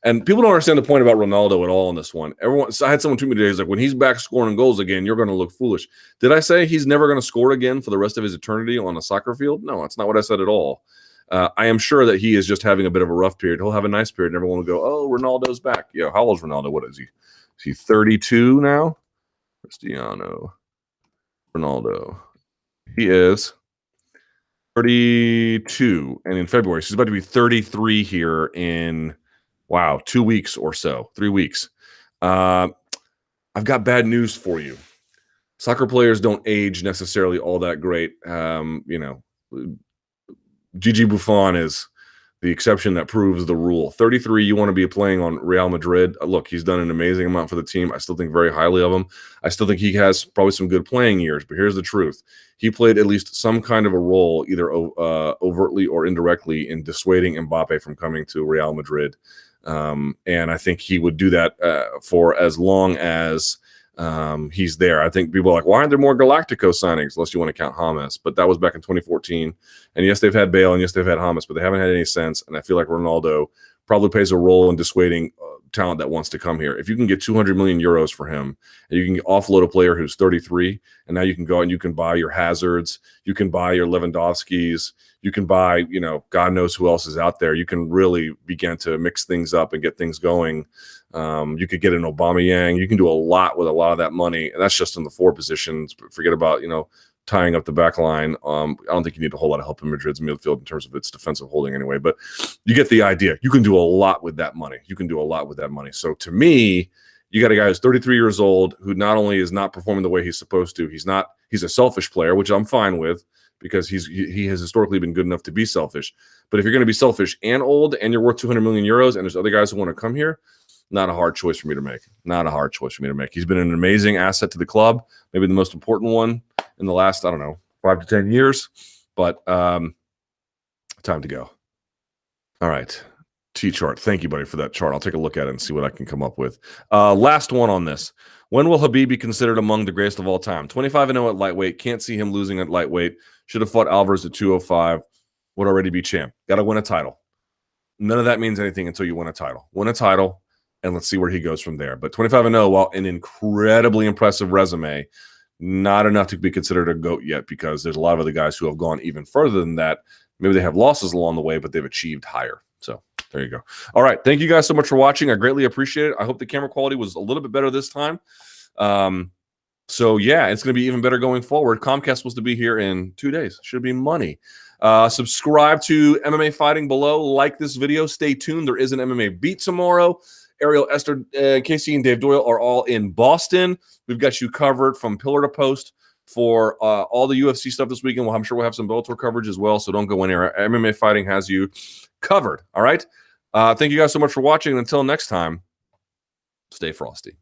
And people don't understand the point about Ronaldo at all in this one. So I had someone tweet me today, he's like, when he's back scoring goals again, you're going to look foolish. Did I say he's never going to score again for the rest of his eternity on a soccer field? No, that's not what I said at all. I am sure that he is just having a bit of a rough period. He'll have a nice period, and everyone will go, oh, Ronaldo's back. Yeah, how old is Ronaldo? What is he? Is he 32 now? Cristiano Ronaldo. He is 32, and in February, so he's about to be 33 here in, 2 weeks or so, 3 weeks. I've got bad news for you. Soccer players don't age necessarily all that great. Gigi Buffon is the exception that proves the rule. 33, you want to be playing on Real Madrid. Look, he's done an amazing amount for the team. I still think very highly of him. I still think he has probably some good playing years, but here's the truth. He played at least some kind of a role, either overtly or indirectly, in dissuading Mbappe from coming to Real Madrid. And I think he would do that for as long as he's there. I think people are like, why aren't there more Galactico signings, unless you want to count James? But that was back in 2014. And yes, they've had Bale, and yes, they've had James, but they haven't had any sense. And I feel like Ronaldo probably plays a role in dissuading talent that wants to come here. If you can get 200 million euros for him, and you can offload a player who's 33, and now you can go and you can buy your Hazards, you can buy your Lewandowskis, you can buy, God knows who else is out there. You can really begin to mix things up and get things going. You could get an Aubameyang. You can do a lot with a lot of that money, and that's just in the forward positions. Forget about, tying up the back line. I don't think you need a whole lot of help in Madrid's midfield in terms of its defensive holding anyway, but you get the idea. You can do a lot with that money. So to me, you got a guy who's 33 years old who not only is not performing the way he's supposed to, he's a selfish player, which I'm fine with, because he has historically been good enough to be selfish. But if you're going to be selfish and old and you're worth 200 million euros and there's other guys who want to come here, not a hard choice for me to make. He's been an amazing asset to the club, maybe the most important one in the last, 5 to 10 years. But time to go. All right. T-chart. Thank you, buddy, for that chart. I'll take a look at it and see what I can come up with. Last one on this. When will Habib be considered among the greatest of all time? 25-0 at lightweight. Can't see him losing at lightweight. Should have fought Alvarez at 205. Would already be champ. Got to win a title. None of that means anything until you win a title. Win a title, and let's see where he goes from there. But 25-0, while an incredibly impressive resume, not enough to be considered a GOAT yet, because there's a lot of other guys who have gone even further than that. Maybe they have losses along the way, but they've achieved higher. So there you go. All right. Thank you guys so much for watching. I greatly appreciate it. I hope the camera quality was a little bit better this time. So yeah, it's going to be even better going forward. Comcast is supposed to be here in 2 days. Should be money. Subscribe to MMA Fighting below. Like this video. Stay tuned. There is an MMA beat tomorrow. Ariel, Esther, Casey, and Dave Doyle are all in Boston. We've got you covered from pillar to post for all the UFC stuff this weekend. I'm sure we'll have some Bellator coverage as well, so don't go anywhere. MMA Fighting has you covered. All right. Thank you guys so much for watching. Until next time, stay frosty.